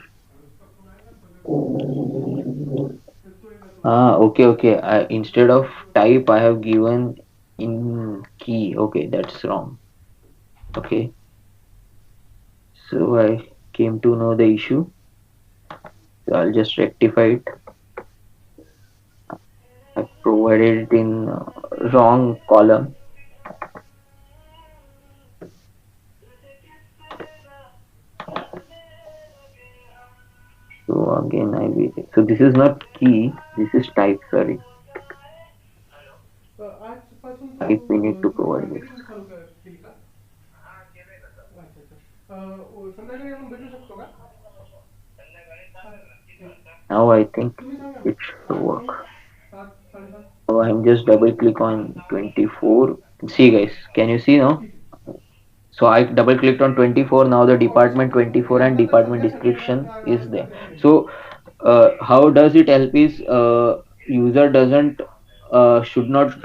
Okay, okay. Instead of type, I have given in key. Okay, that's wrong. Okay, so I came to know the issue. So I'll just rectify it. I provided it in wrong column. So again, I will. So this is not key. This is type. Sorry, type we need to provide this. Now I think it should work. So I'm just double click on 24. See guys, can you see now? So I double clicked on 24. Now the department 24 and department description is there. So how does it help is user doesn't should not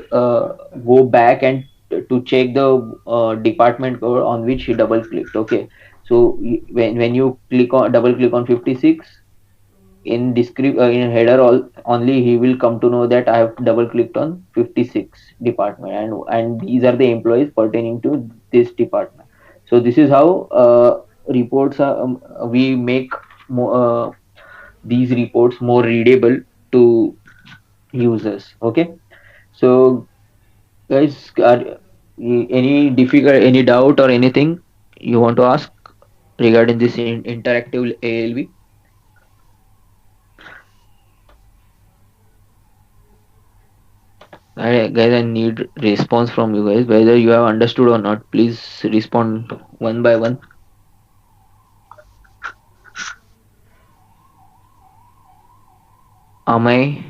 go back and to check the department code on which he double clicked. Okay, so when you click on double click on 56 in in header only he will come to know that I have double clicked on 56 department, and these are the employees pertaining to this department. So this is how reports are we make these reports more readable to users. Okay, so guys, are any difficult, any doubt or anything you want to ask regarding this interactive ALV? Guys, I need response from you guys, whether you have understood or not. Please respond one by one. Am I?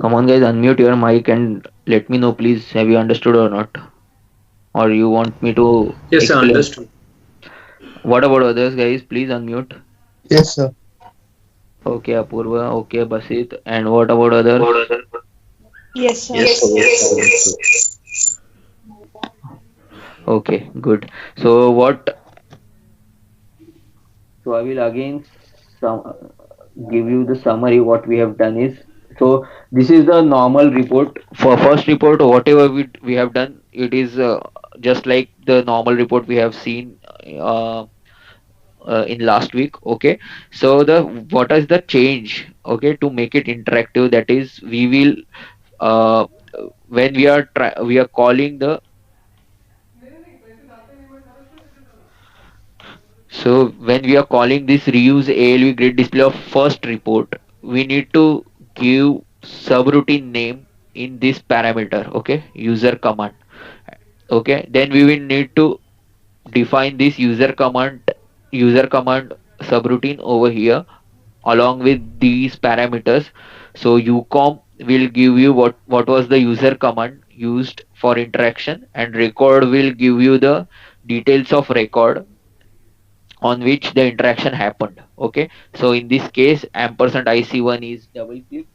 Come on, guys, unmute your mic and let me know, please. Have you understood or not? Or you want me to Yes, I explain? understood. What about others, guys? Please unmute. Yes, sir. Okay, Apurva. Okay, Basit. And what about others? Yes, sir. Yes, sir. Yes, I understood. Okay, good. So what? So I will again some give you the summary. What we have done is, so this is the normal report. For first report, whatever we have done, it is just like the normal report we have seen uh, in last week. Okay, so the what is the change? Okay, to make it interactive, that is we will uh, when we are calling the, so when we are calling this reuse ALV grid display of first report, we need to give subroutine name in this parameter. Okay, user command. Okay, then we will need to define this user command subroutine over here along with these parameters. So ucom will give you what was the user command used for interaction, and record will give you the details of record on which the interaction happened. Okay, so in this case ampersand ic1 is double click.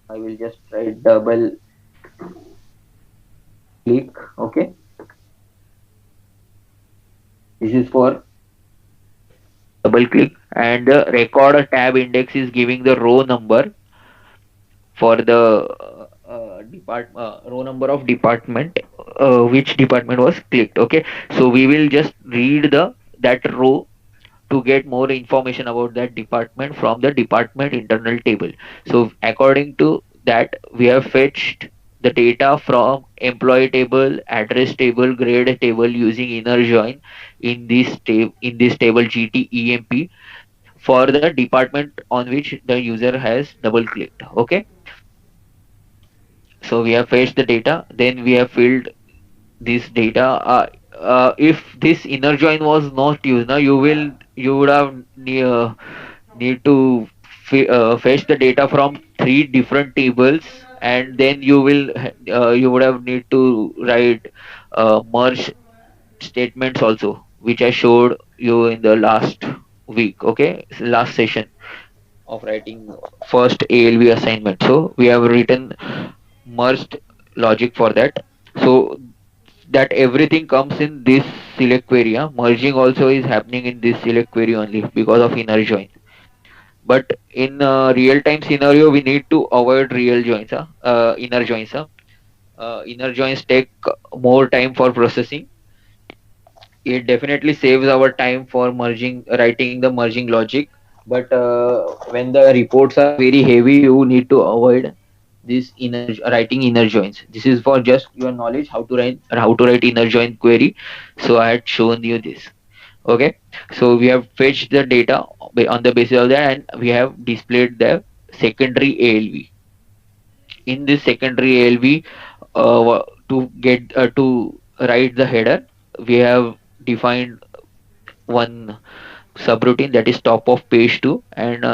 I will just write double click. Okay, this is for double click, and the record tab index is giving the row number for the row number of department, which department was clicked. Okay, so we will just read the that row to get more information about that department from the department internal table. So according to that, we have fetched the data from employee table, address table, grade table using inner join in this table GTEMP for the department on which the user has double clicked. Okay, so we have fetched the data, then we have filled this data. If this inner join was not used, now you would have need to fetch the data from three different tables, and then you would have need to write merge statements also, which I showed you in the last week. Okay, last session of writing first ALV assignment. So we have written merged logic for that. So that everything comes in this select query. Merging also is happening in this select query only because of inner join. But in real time scenario, we need to avoid real joins, inner joins. Inner joins take more time for processing. It definitely saves our time for merging, writing the merging logic. But when the reports are very heavy, you need to avoid this writing inner joins. This is for just your knowledge how to write inner join query. So I had shown you this. Okay, so we have fetched the data on the basis of that, and we have displayed the secondary ALV in this secondary ALV, to get to write the header, we have defined one subroutine, that is top of page 2, and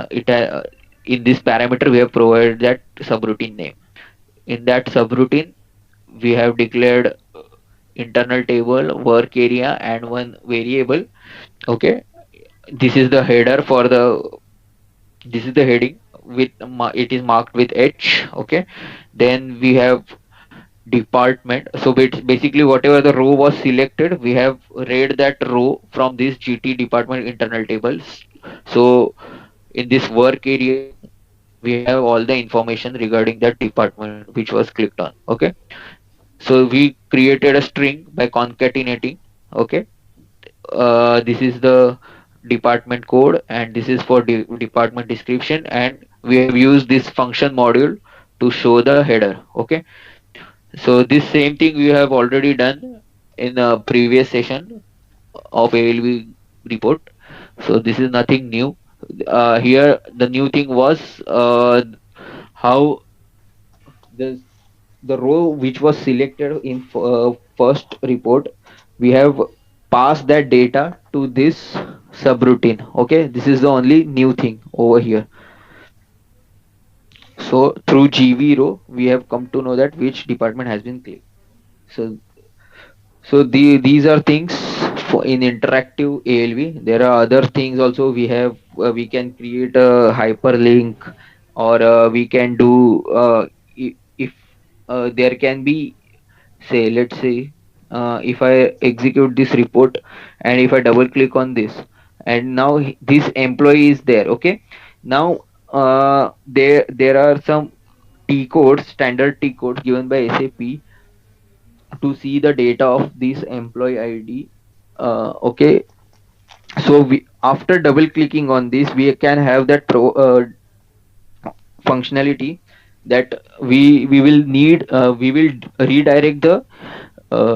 in this parameter we have provided that subroutine name. In that subroutine we have declared internal table, work area, and one variable. Okay, this is the header for the, this is the heading with it is marked with H. Okay, then we have department. So basically whatever the row was selected, we have read that row from this GT department internal tables. So in this work area we have all the information regarding that department which was clicked on. Okay, so we created a string by concatenating. Okay, this is the department code, and this is for department description, and we have used this function module to show the header. Okay, so this same thing we have already done in a previous session of ALV report. So this is nothing new. Here the new thing was how the the row which was selected in first report, we have passed that data to this subroutine. Okay, this is the only new thing over here. So through GV row we have come to know that which department has been clicked. So these are things for in interactive ALV. There are other things also. We have we can create a hyperlink, or we can do if there can be, say, let's say, if I execute this report and if I double click on this, and now this employee is there. Okay, now there are some T codes, standard T codes given by SAP to see the data of this employee ID. Okay, so we, after double clicking on this, we can have that functionality that we will need, we will redirect the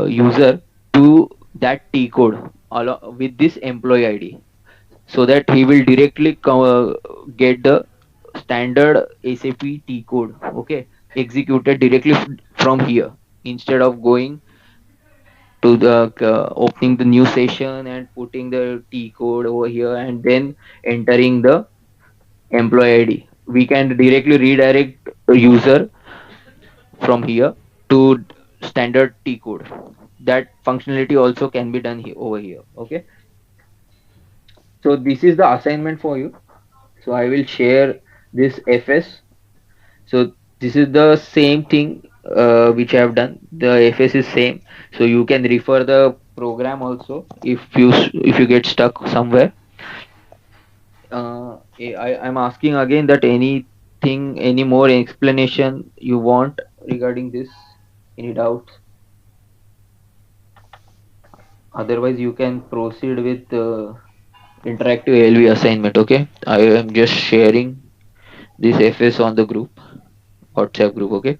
user to that T code with this employee ID, so that he will directly get the standard SAP T code. Okay, executed directly from here, instead of going to the opening the new session and putting the T code over here and then entering the employee ID. We can directly redirect a user from here to standard T code. That functionality also can be done here over here. Okay, so this is the assignment for you. So I will share this FS. So this is the same thing which I have done. The FS is same, so you can refer the program also if you get stuck somewhere. I'm asking again that anything, any more explanation you want regarding this? Any doubts? Otherwise, you can proceed with interactive ALV assignment. Okay, I am just sharing this FS on the group, WhatsApp group. Okay.